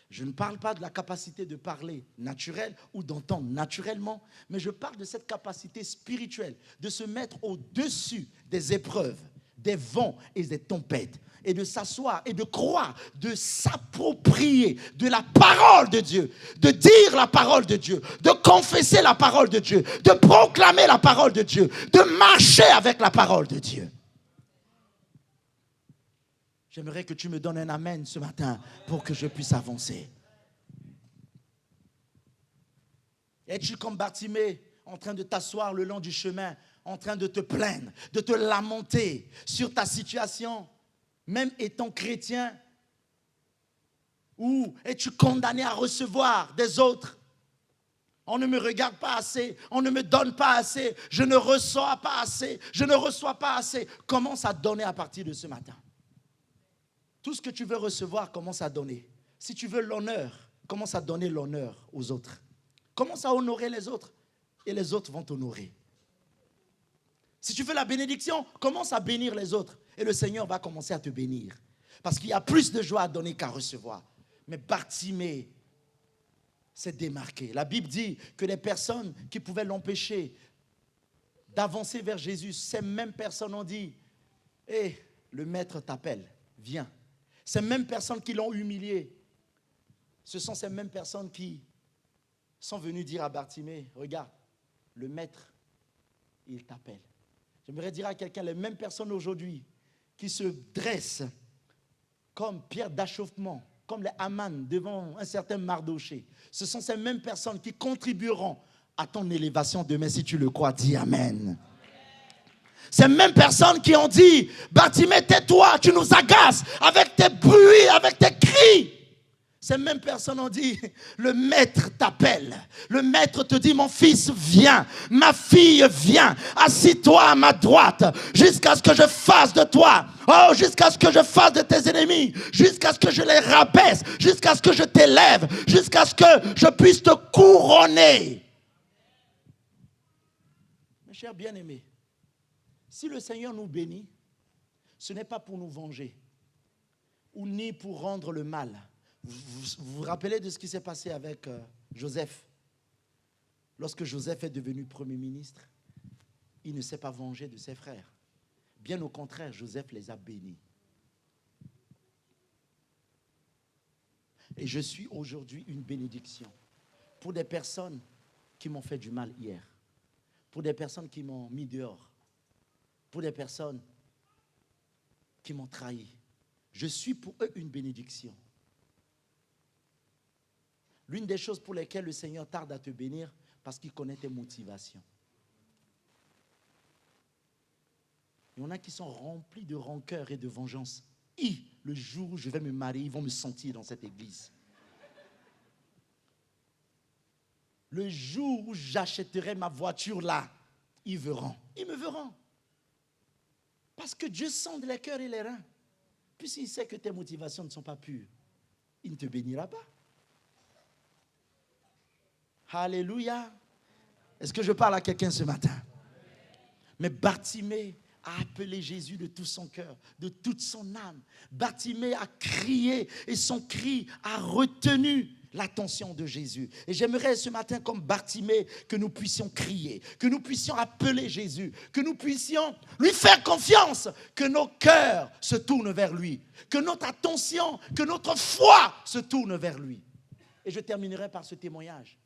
[SPEAKER 1] Je ne parle pas de la capacité de parler naturelle ou d'entendre naturellement, mais je parle de cette capacité spirituelle, de se mettre au-dessus des épreuves, des vents et des tempêtes, et de s'asseoir et de croire, de s'approprier de la parole de Dieu, de dire la parole de Dieu, de confesser la parole de Dieu, de proclamer la parole de Dieu, de marcher avec la parole de Dieu. J'aimerais que tu me donnes un amen ce matin pour que je puisse avancer. Es-tu comme Bartimée en train de t'asseoir le long du chemin, en train de te plaindre, de te lamenter sur ta situation, même étant chrétien? Ou es-tu condamné à recevoir des autres? On ne me regarde pas assez, on ne me donne pas assez, je ne reçois pas assez, je ne reçois pas assez. Commence à donner à partir de ce matin. Tout ce que tu veux recevoir, commence à donner. Si tu veux l'honneur, commence à donner l'honneur aux autres. Commence à honorer les autres et les autres vont t'honorer. Si tu veux la bénédiction, commence à bénir les autres et le Seigneur va commencer à te bénir. Parce qu'il y a plus de joie à donner qu'à recevoir. Mais Bartimée s'est démarqué. La Bible dit que les personnes qui pouvaient l'empêcher d'avancer vers Jésus, ces mêmes personnes ont dit « Hé, le maître t'appelle, viens ». Ces mêmes personnes qui l'ont humilié, ce sont ces mêmes personnes qui sont venues dire à Bartimée, regarde, le maître, il t'appelle. J'aimerais dire à quelqu'un, les mêmes personnes aujourd'hui qui se dressent comme pierre d'achoppement comme les Haman devant un certain Mardoché. Ce sont ces mêmes personnes qui contribueront à ton élévation demain. Si tu le crois, dis Amen. Ces mêmes personnes qui ont dit, Bartimée, tais-toi, tu nous agaces avec tes bruits, avec tes cris. Ces mêmes personnes ont dit, le maître t'appelle. Le maître te dit, mon fils, viens. Ma fille, viens. Assis-toi à ma droite jusqu'à ce que je fasse de toi. Oh, jusqu'à ce que je fasse de tes ennemis. Jusqu'à ce que je les rabaisse. Jusqu'à ce que je t'élève. Jusqu'à ce que je puisse te couronner. Mes chers bien-aimés, si le Seigneur nous bénit, ce n'est pas pour nous venger ou ni pour rendre le mal. Vous vous rappelez de ce qui s'est passé avec Joseph? Lorsque Joseph est devenu Premier ministre, il ne s'est pas vengé de ses frères. Bien au contraire, Joseph les a bénis. Et je suis aujourd'hui une bénédiction pour des personnes qui m'ont fait du mal hier, pour des personnes qui m'ont mis dehors, pour des personnes qui m'ont trahi. Je suis pour eux une bénédiction. L'une des choses pour lesquelles le Seigneur tarde à te bénir, parce qu'il connaît tes motivations. Il y en a qui sont remplis de rancœur et de vengeance. Le jour où je vais me marier, ils vont me sentir dans cette église. Le jour où j'achèterai ma voiture là, ils verront. Ils me verront. Parce que Dieu sonde les cœurs et les reins. Puisqu'il sait que tes motivations ne sont pas pures, il ne te bénira pas. Alléluia. Est-ce que je parle à quelqu'un ce matin? Mais Bartimée a appelé Jésus de tout son cœur, de toute son âme. Bartimée a crié et son cri a retenu l'attention de Jésus. Et j'aimerais ce matin, comme Bartimée, que nous puissions crier, que nous puissions appeler Jésus, que nous puissions lui faire confiance, que nos cœurs se tournent vers lui, que notre attention, que notre foi se tourne vers lui. Et je terminerai par ce témoignage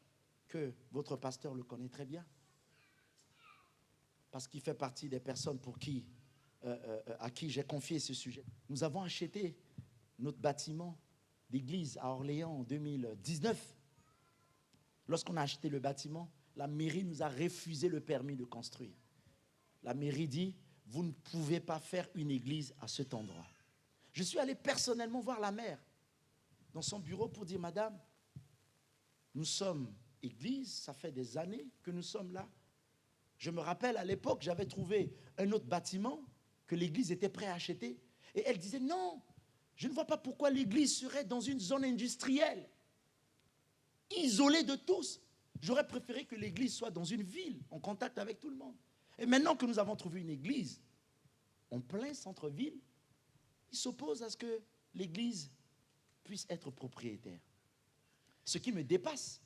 [SPEAKER 1] que votre pasteur le connaît très bien, parce qu'il fait partie des personnes à qui j'ai confié ce sujet. Nous avons acheté notre bâtiment d'église à Orléans en 2019. Lorsqu'on a acheté le bâtiment, la mairie nous a refusé le permis de construire. La mairie dit, vous ne pouvez pas faire une église à cet endroit. Je suis allé personnellement voir la maire dans son bureau pour dire, madame, nous sommes église, ça fait des années que nous sommes là. Je me rappelle à l'époque, j'avais trouvé un autre bâtiment que l'église était prête à acheter. Et elle disait, non, je ne vois pas pourquoi l'église serait dans une zone industrielle, isolée de tous. J'aurais préféré que l'église soit dans une ville, en contact avec tout le monde. Et maintenant que nous avons trouvé une église en plein centre-ville, il s'oppose à ce que l'église puisse être propriétaire. Ce qui me dépasse.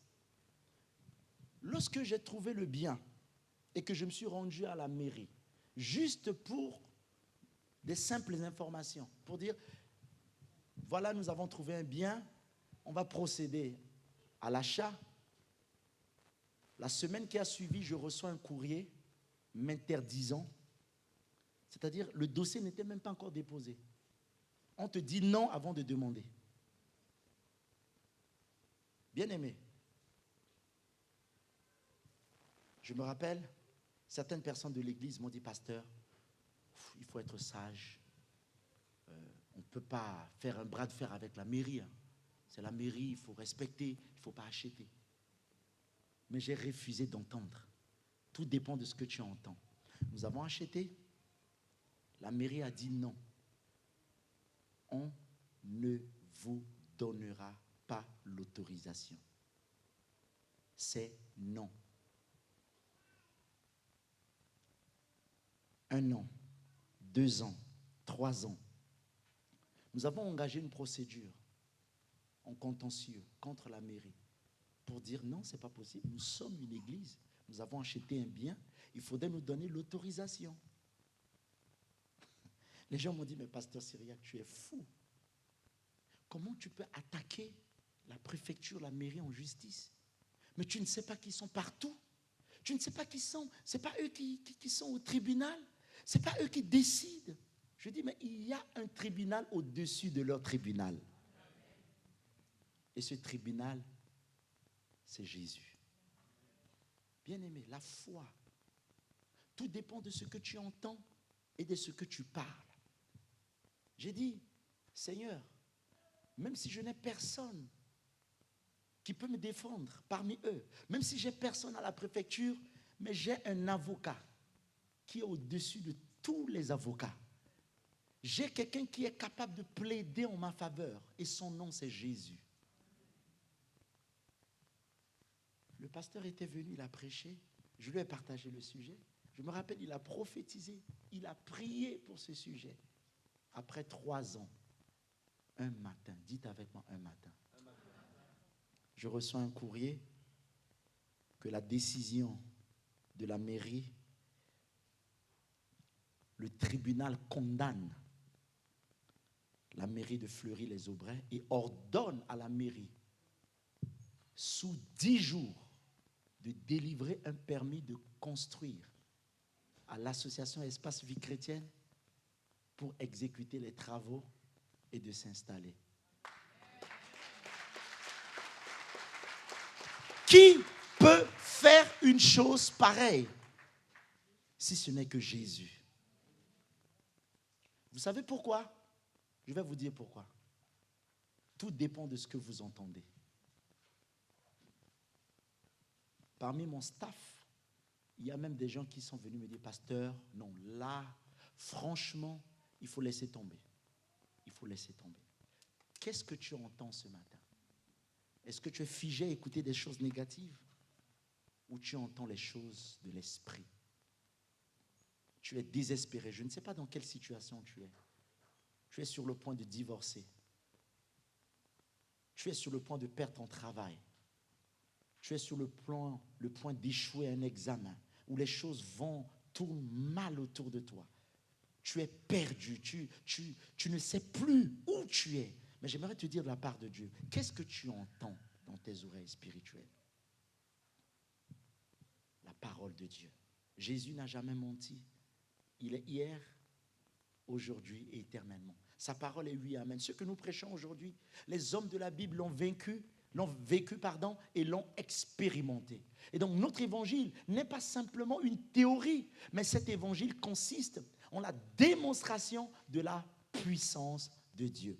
[SPEAKER 1] Lorsque j'ai trouvé le bien et que je me suis rendu à la mairie, juste pour des simples informations, pour dire, voilà, nous avons trouvé un bien, on va procéder à l'achat. La semaine qui a suivi, je reçois un courrier m'interdisant, c'est-à-dire le dossier n'était même pas encore déposé. On te dit non avant de demander. Bien aimé, je me rappelle, certaines personnes de l'église m'ont dit, pasteur, il faut être sage. On ne peut pas faire un bras de fer avec la mairie. C'est la mairie, il faut respecter, il ne faut pas acheter. Mais j'ai refusé d'entendre. Tout dépend de ce que tu entends. Nous avons acheté. La mairie a dit non. On ne vous donnera pas l'autorisation. C'est non. 1 an, 2 ans, 3 ans. Nous avons engagé une procédure en contentieux contre la mairie pour dire non, ce n'est pas possible. Nous sommes une église. Nous avons acheté un bien. Il faudrait nous donner l'autorisation. Les gens m'ont dit, mais pasteur Syriac, tu es fou. Comment tu peux attaquer la préfecture, la mairie en justice? Mais tu ne sais pas qu'ils sont partout. Tu ne sais pas qui sont. Ce n'est pas eux qui sont au tribunal. Ce n'est pas eux qui décident. Je dis, mais il y a un tribunal au-dessus de leur tribunal. Et ce tribunal, c'est Jésus. Bien-aimé, la foi, tout dépend de ce que tu entends et de ce que tu parles. J'ai dit, Seigneur, même si je n'ai personne qui peut me défendre parmi eux, même si j'ai personne à la préfecture, mais j'ai un avocat qui est au-dessus de tous les avocats. J'ai quelqu'un qui est capable de plaider en ma faveur et son nom c'est Jésus. Le pasteur était venu, il a prêché, je lui ai partagé le sujet. Je me rappelle, il a prophétisé, il a prié pour ce sujet. Après 3 ans, un matin, dites avec moi un matin, je reçois un courrier que la décision de la mairie, le tribunal condamne la mairie de Fleury-les-Aubrais et ordonne à la mairie, sous 10 jours, de délivrer un permis de construire à l'association Espace Vie Chrétienne pour exécuter les travaux et de s'installer. Qui peut faire une chose pareille si ce n'est que Jésus? Vous savez pourquoi? Je vais vous dire pourquoi. Tout dépend de ce que vous entendez. Parmi mon staff, il y a même des gens qui sont venus me dire, pasteur, non, là, franchement, il faut laisser tomber. Il faut laisser tomber. Qu'est-ce que tu entends ce matin? Est-ce que tu es figé à écouter des choses négatives ou tu entends les choses de l'esprit? Tu es désespéré. Je ne sais pas dans quelle situation tu es. Tu es sur le point de divorcer. Tu es sur le point de perdre ton travail. Tu es sur le point d'échouer un examen où les choses tournent mal autour de toi. Tu es perdu. Tu ne sais plus où tu es. Mais j'aimerais te dire de la part de Dieu, qu'est-ce que tu entends dans tes oreilles spirituelles? La parole de Dieu. Jésus n'a jamais menti. Il est hier, aujourd'hui et éternellement. Sa parole est oui, amen. Ce que nous prêchons aujourd'hui, les hommes de la Bible l'ont vécu et l'ont expérimenté. Et donc notre évangile n'est pas simplement une théorie, mais cet évangile consiste en la démonstration de la puissance de Dieu.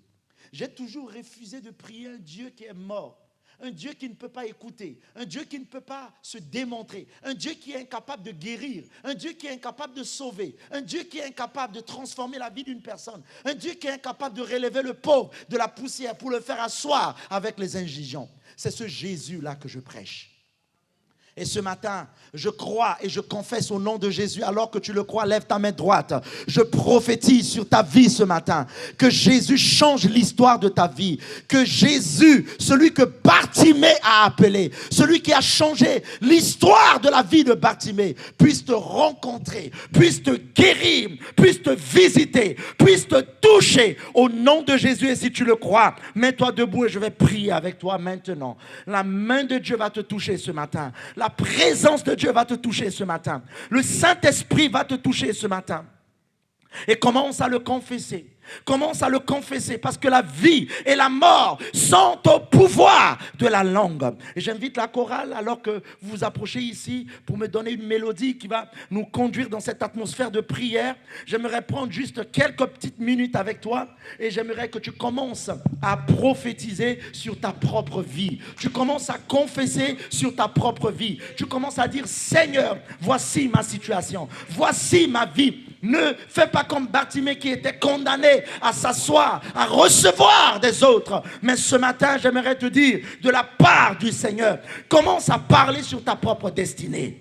[SPEAKER 1] J'ai toujours refusé de prier un Dieu qui est mort, un Dieu qui ne peut pas écouter, un Dieu qui ne peut pas se démontrer, un Dieu qui est incapable de guérir, un Dieu qui est incapable de sauver, un Dieu qui est incapable de transformer la vie d'une personne, un Dieu qui est incapable de relever le pauvre de la poussière pour le faire asseoir avec les indigents. C'est ce Jésus-là que je prêche. Et ce matin, je crois et je confesse au nom de Jésus. Alors que tu le crois, lève ta main droite. Je prophétise sur ta vie ce matin. Que Jésus change l'histoire de ta vie. Que Jésus, celui que Bartimée a appelé, celui qui a changé l'histoire de la vie de Bartimée, puisse te rencontrer, puisse te guérir, puisse te visiter, puisse te toucher au nom de Jésus. Et si tu le crois, mets-toi debout et je vais prier avec toi maintenant. La main de Dieu va te toucher ce matin. La présence de Dieu va te toucher ce matin. Le Saint-Esprit va te toucher ce matin. Et commence à le confesser. Commence à le confesser parce que la vie et la mort sont au pouvoir de la langue. Et j'invite la chorale, alors que vous vous approchez ici, pour me donner une mélodie qui va nous conduire dans cette atmosphère de prière. J'aimerais prendre juste quelques petites minutes avec toi et j'aimerais que tu commences à prophétiser sur ta propre vie. Tu commences à confesser sur ta propre vie. Tu commences à dire, Seigneur, voici ma situation, voici ma vie. Ne fais pas comme Bartimée qui était condamné à s'asseoir, à recevoir des autres. Mais ce matin, j'aimerais te dire, de la part du Seigneur, commence à parler sur ta propre destinée.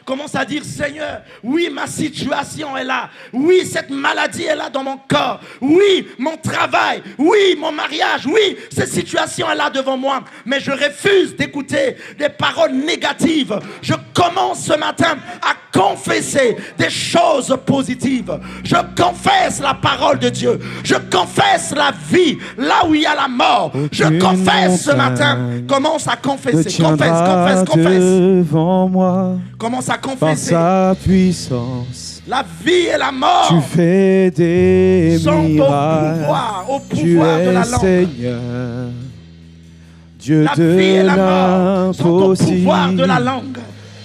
[SPEAKER 1] Commence à dire, Seigneur, oui, ma situation est là. Oui, cette maladie est là dans mon corps. Oui, mon travail. Oui, mon mariage. Oui, cette situation est là devant moi. Mais je refuse d'écouter des paroles négatives. Je commence ce matin à confesser des choses positives. Je confesse la parole de Dieu. Je confesse la vie là où il y a la mort. Je confesse ce matin. Commence à confesser. Confesse.
[SPEAKER 3] Devant moi.
[SPEAKER 1] Commence à confesser.
[SPEAKER 3] Par sa puissance,
[SPEAKER 1] la vie et la mort,
[SPEAKER 3] tu fais des
[SPEAKER 1] sont
[SPEAKER 3] miracles.
[SPEAKER 1] au pouvoir
[SPEAKER 3] Tu
[SPEAKER 1] de la
[SPEAKER 3] es
[SPEAKER 1] langue.
[SPEAKER 3] Seigneur. Dieu
[SPEAKER 1] La vie et
[SPEAKER 3] de
[SPEAKER 1] la mort sont au pouvoir de la
[SPEAKER 3] l'impossible.
[SPEAKER 1] langue.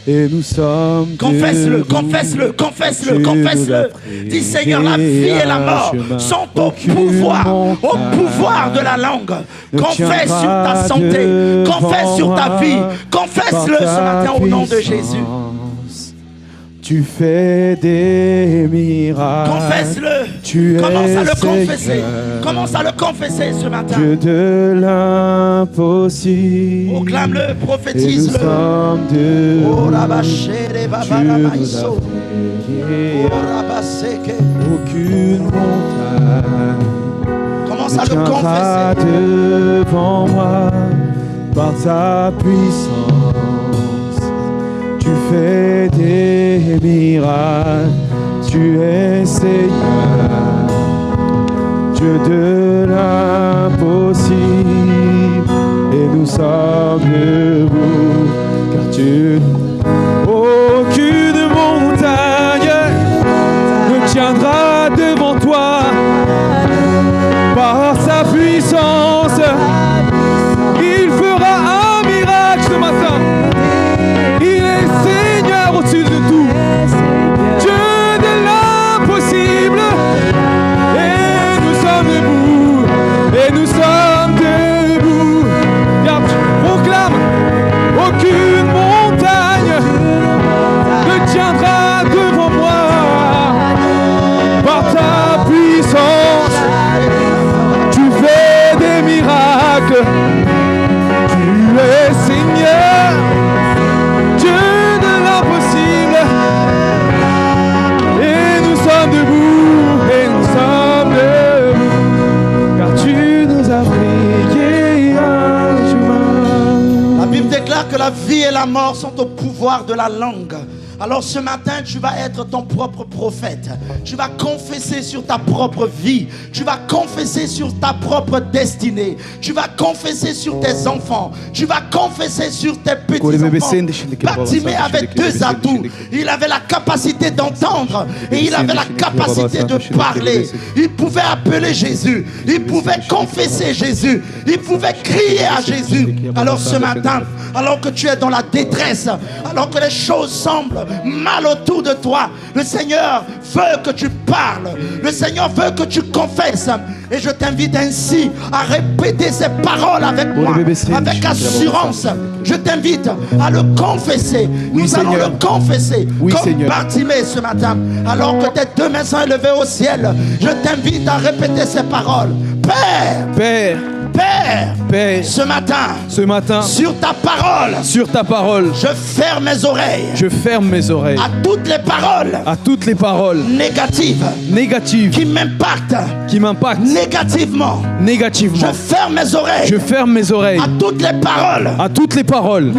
[SPEAKER 3] Et nous sommes
[SPEAKER 1] Confesse-le,
[SPEAKER 3] debout.
[SPEAKER 1] confesse-le, confesse-le,
[SPEAKER 3] Tu
[SPEAKER 1] confesse-le.
[SPEAKER 3] nous as
[SPEAKER 1] Dis Seigneur, la vie et la mort
[SPEAKER 3] chemin.
[SPEAKER 1] sont au
[SPEAKER 3] Aucune
[SPEAKER 1] pouvoir
[SPEAKER 3] montagne
[SPEAKER 1] de la langue.
[SPEAKER 3] ne
[SPEAKER 1] Confesse sur ta
[SPEAKER 3] tiendra
[SPEAKER 1] santé,
[SPEAKER 3] devant
[SPEAKER 1] confesse sur ta
[SPEAKER 3] moi.
[SPEAKER 1] vie, confesse-le ce matin au nom de Jésus.
[SPEAKER 3] Tu fais des miracles.
[SPEAKER 1] Confesse-le.
[SPEAKER 3] Tu
[SPEAKER 1] Commence à
[SPEAKER 3] es
[SPEAKER 1] le confesser.
[SPEAKER 3] Seigneur.
[SPEAKER 1] Commence à le confesser ce matin.
[SPEAKER 3] Dieu de l'impossible.
[SPEAKER 1] Proclame-le,
[SPEAKER 3] Et nous
[SPEAKER 1] prophétise-le.
[SPEAKER 3] sommes
[SPEAKER 1] Oh,
[SPEAKER 3] debout.
[SPEAKER 1] rabachere,
[SPEAKER 3] Tu
[SPEAKER 1] babara,
[SPEAKER 3] nous as
[SPEAKER 1] maïso.
[SPEAKER 3] prié.
[SPEAKER 1] Oh, rabaseke.
[SPEAKER 3] Aucune montagne
[SPEAKER 1] Commence
[SPEAKER 3] ne
[SPEAKER 1] à le
[SPEAKER 3] tiendra
[SPEAKER 1] confesser.
[SPEAKER 3] devant moi par ta puissance. Tu fais des miracles, tu es Seigneur, Dieu de l'impossible, et nous sommes debout, car tu... Aucune montagne ne tiendra devant toi par sa puissance. Il fera un miracle ce matin. Il est Seigneur au-dessus de tout. Dieu de l'impossible. Et nous sommes debout. Et nous sommes debout. Regarde, proclame. Aucune montagne ne tiendra devant moi par ta puissance. Tu fais des miracles. Tu es Seigneur, Dieu de l'impossible. Et nous sommes debout, et nous sommes debout, car tu nous as prié un chemin.
[SPEAKER 1] La Bible déclare que la vie et la mort sont au pouvoir de la langue. Alors ce matin, tu vas être ton propre prophète. Tu vas confesser sur ta propre vie. Tu vas confesser sur ta propre destinée. Tu vas confesser sur tes enfants. Tu vas confesser sur tes petits-enfants. Bartimée avait deux atouts. Il avait la capacité d'entendre et il avait la capacité de parler. Il pouvait appeler Jésus. Il pouvait confesser Jésus. Il pouvait crier à Jésus. Alors ce matin, alors que tu es dans la détresse, alors que les choses semblent mal autour de toi, le Seigneur veut que tu parles. Le Seigneur veut que tu confesses. Et je t'invite ainsi à répéter ces paroles avec moi, avec assurance. Je t'invite à le confesser. Nous allons le confesser. Comme Bartimée ce matin, alors que tes deux mains sont élevées au ciel, je t'invite à répéter ces paroles. Père,
[SPEAKER 3] Père,
[SPEAKER 1] Père,
[SPEAKER 3] Père,
[SPEAKER 1] ce matin,
[SPEAKER 3] sur ta parole,
[SPEAKER 1] je ferme mes oreilles
[SPEAKER 3] je ferme mes oreilles
[SPEAKER 1] à toutes les paroles
[SPEAKER 3] négatives
[SPEAKER 1] qui m'impactent
[SPEAKER 3] qui m'impactent
[SPEAKER 1] négativement.
[SPEAKER 3] négativement.
[SPEAKER 1] Je ferme mes oreilles
[SPEAKER 3] Je ferme mes oreilles
[SPEAKER 1] à toutes les paroles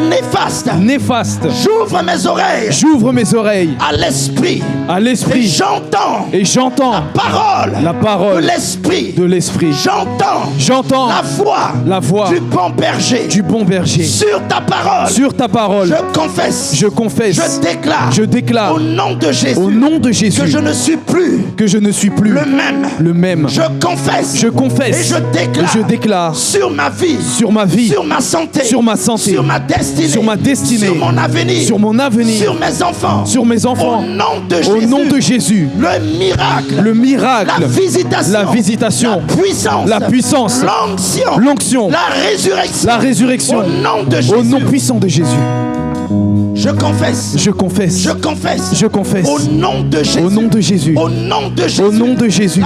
[SPEAKER 3] néfastes.
[SPEAKER 1] J'ouvre mes oreilles
[SPEAKER 3] J'ouvre mes oreilles
[SPEAKER 1] à l'esprit.
[SPEAKER 3] à
[SPEAKER 1] Et
[SPEAKER 3] l'esprit
[SPEAKER 1] j'entends
[SPEAKER 3] et j'entends
[SPEAKER 1] la parole
[SPEAKER 3] de l'esprit.
[SPEAKER 1] J'entends la voix
[SPEAKER 3] du bon berger.
[SPEAKER 1] Sur ta parole, je confesse, je déclare
[SPEAKER 3] au nom de Jésus
[SPEAKER 1] que je ne suis plus
[SPEAKER 3] le même.
[SPEAKER 1] Je confesse
[SPEAKER 3] Et je déclare
[SPEAKER 1] sur ma vie,
[SPEAKER 3] sur ma vie,
[SPEAKER 1] sur ma santé,
[SPEAKER 3] sur ma destinée,
[SPEAKER 1] sur mon avenir, sur mes enfants, au nom de Jésus, le miracle, la visitation, la puissance, l'onction, la résurrection, au nom puissant de Jésus. Je confesse. Au nom de Jésus. Au nom de Jésus.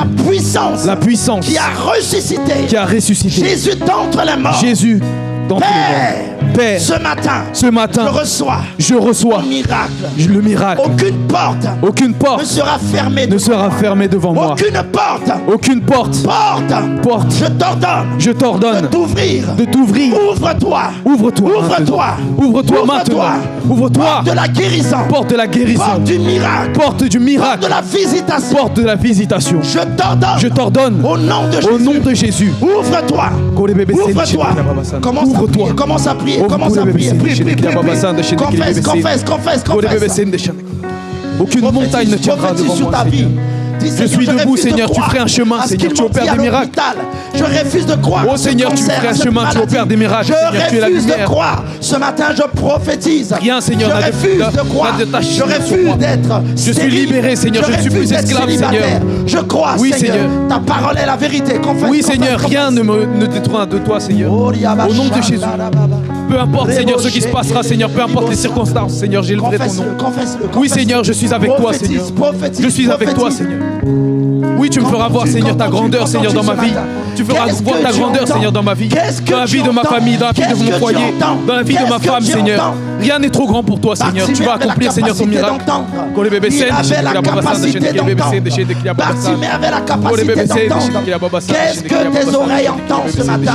[SPEAKER 1] La puissance qui a ressuscité. Jésus d'entre les morts. Père, ce matin, je reçois le miracle. Aucune porte ne sera fermée devant moi. Aucune porte. Je t'ordonne de t'ouvrir. Ouvre-toi maintenant. Porte de la guérison. Porte du miracle. Porte de la visitation. Je t'ordonne au nom de Jésus. Ouvre-toi. Commence à prier. Confesse.
[SPEAKER 3] Aucune montagne ne tiendra devant
[SPEAKER 1] sur
[SPEAKER 3] moi.
[SPEAKER 1] ta vie. Dis,
[SPEAKER 3] Je suis debout,
[SPEAKER 1] refuse de
[SPEAKER 3] Seigneur, tu
[SPEAKER 1] croire
[SPEAKER 3] ferais un chemin,
[SPEAKER 1] à ce
[SPEAKER 3] Seigneur,
[SPEAKER 1] qu'ils
[SPEAKER 3] tu
[SPEAKER 1] m'ont dit
[SPEAKER 3] opères
[SPEAKER 1] à
[SPEAKER 3] des miracles.
[SPEAKER 1] l'hôpital. Je refuse de croire.
[SPEAKER 3] Oh
[SPEAKER 1] à ce
[SPEAKER 3] Seigneur, tu
[SPEAKER 1] cancer,
[SPEAKER 3] ferais
[SPEAKER 1] à
[SPEAKER 3] un
[SPEAKER 1] cette
[SPEAKER 3] chemin, tu
[SPEAKER 1] maladie.
[SPEAKER 3] opères des miracles,
[SPEAKER 1] Je
[SPEAKER 3] Seigneur, tu es la
[SPEAKER 1] refuse de
[SPEAKER 3] lumière.
[SPEAKER 1] croire. Ce matin, je prophétise.
[SPEAKER 3] Rien, Seigneur,
[SPEAKER 1] je
[SPEAKER 3] n'a de-
[SPEAKER 1] refuse de croire.
[SPEAKER 3] n'a de tâche
[SPEAKER 1] Je
[SPEAKER 3] sur
[SPEAKER 1] refuse
[SPEAKER 3] moi.
[SPEAKER 1] d'être
[SPEAKER 3] Je suis
[SPEAKER 1] stérile.
[SPEAKER 3] libéré, Seigneur, je ne suis
[SPEAKER 1] refuse
[SPEAKER 3] plus
[SPEAKER 1] d'être
[SPEAKER 3] esclave,
[SPEAKER 1] célibataire.
[SPEAKER 3] Seigneur.
[SPEAKER 1] Je crois,
[SPEAKER 3] Oui,
[SPEAKER 1] Seigneur.
[SPEAKER 3] Seigneur.
[SPEAKER 1] Ta parole est la vérité. Confesse,
[SPEAKER 3] Oui,
[SPEAKER 1] confesse,
[SPEAKER 3] Seigneur,
[SPEAKER 1] confesse.
[SPEAKER 3] rien ne détruira de toi, Seigneur.
[SPEAKER 1] Oh,
[SPEAKER 3] Au nom de Jésus. Peu importe, Seigneur, ce qui se passera, Seigneur, peu importe les circonstances, Seigneur, j'élèverai ton nom.
[SPEAKER 1] Confesse-le, confesse-le,
[SPEAKER 3] Oui,
[SPEAKER 1] confesse-le.
[SPEAKER 3] Seigneur, je suis avec toi,
[SPEAKER 1] Prophétise,
[SPEAKER 3] Seigneur.
[SPEAKER 1] prophétise,
[SPEAKER 3] Je suis avec toi,
[SPEAKER 1] prophétise.
[SPEAKER 3] Seigneur. Oui, tu me feras voir, Seigneur, ta grandeur, Seigneur, dans ma vie. Tu feras voir ta grandeur, Seigneur, dans ma vie. Dans la vie de ma famille, dans la vie de mon foyer, dans la vie de ma femme, Seigneur. Rien n'est trop grand pour toi, Seigneur. Tu vas accomplir, Seigneur, ton miracle. Pour les bébés sains,
[SPEAKER 1] Bartimée avait la capacité d'entendre. Qu'est-ce que tes oreilles entendent ce matin?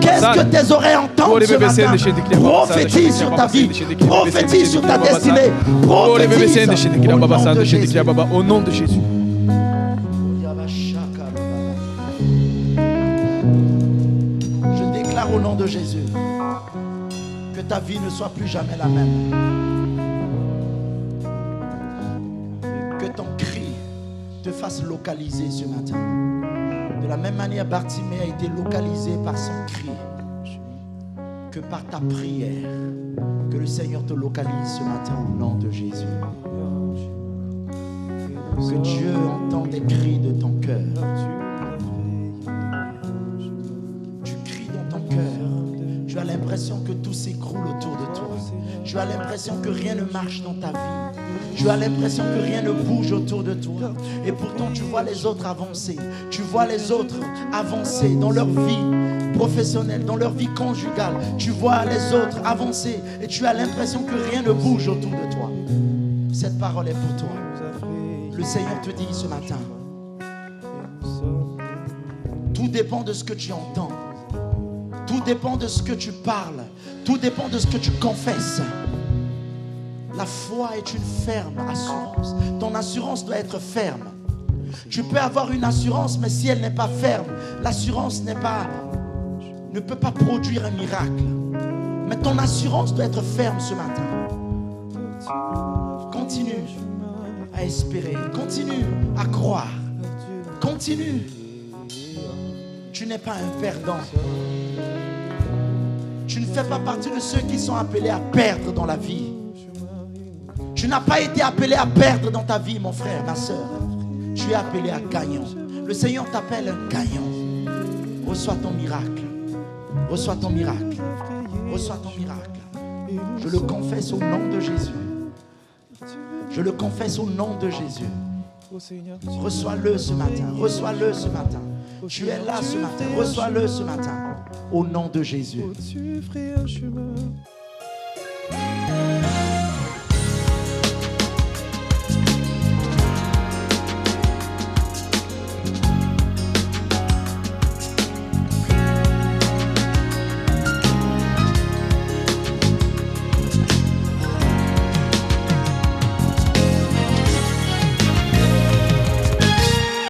[SPEAKER 1] Qu'est-ce que tes oreilles entendent ce matin? Prophétise sur ta vie. Prophétise sur ta destinée. Prophétise
[SPEAKER 3] au nom de Jésus.
[SPEAKER 1] Je déclare au nom de Jésus que ta vie ne soit plus jamais la même. Que ton cri te fasse localiser ce matin. De la même manière, Bartimée a été localisé par son cri que par ta prière. Que le Seigneur te localise ce matin au nom de Jésus. Que Dieu entende les cris de ton cœur. Tu cries dans ton cœur. Tu as l'impression que tout s'écroule autour de toi. Tu as l'impression que rien ne marche dans ta vie. Tu as l'impression que rien ne bouge autour de toi. Et pourtant, tu vois les autres avancer. Tu vois les autres avancer dans leur vie professionnelle, dans leur vie conjugale. Tu vois les autres avancer et tu as l'impression que rien ne bouge autour de toi. Cette parole est pour toi. Le Seigneur te dit ce matin, tout dépend de ce que tu entends. Tout dépend de ce que tu parles. Tout dépend de ce que tu confesses. La foi est une ferme assurance. Ton assurance doit être ferme. Tu peux avoir une assurance, mais si elle n'est pas ferme, l'assurance ne peut pas produire un miracle. Mais ton assurance doit être ferme ce matin. Continue à espérer. Continue à croire. Continue. Tu n'es pas un perdant. Tu ne fais pas partie de ceux qui sont appelés à perdre dans la vie. Tu n'as pas été appelé à perdre dans ta vie, mon frère, ma soeur. Tu es appelé à gagnant. Le Seigneur t'appelle un gagnant. Reçois ton miracle. Reçois ton miracle. Reçois ton miracle. Je le confesse au nom de Jésus. Je le confesse au nom de Jésus. Reçois-le ce matin. Reçois-le ce matin. Tu es là ce matin. Reçois-le ce matin. Au nom de Jésus.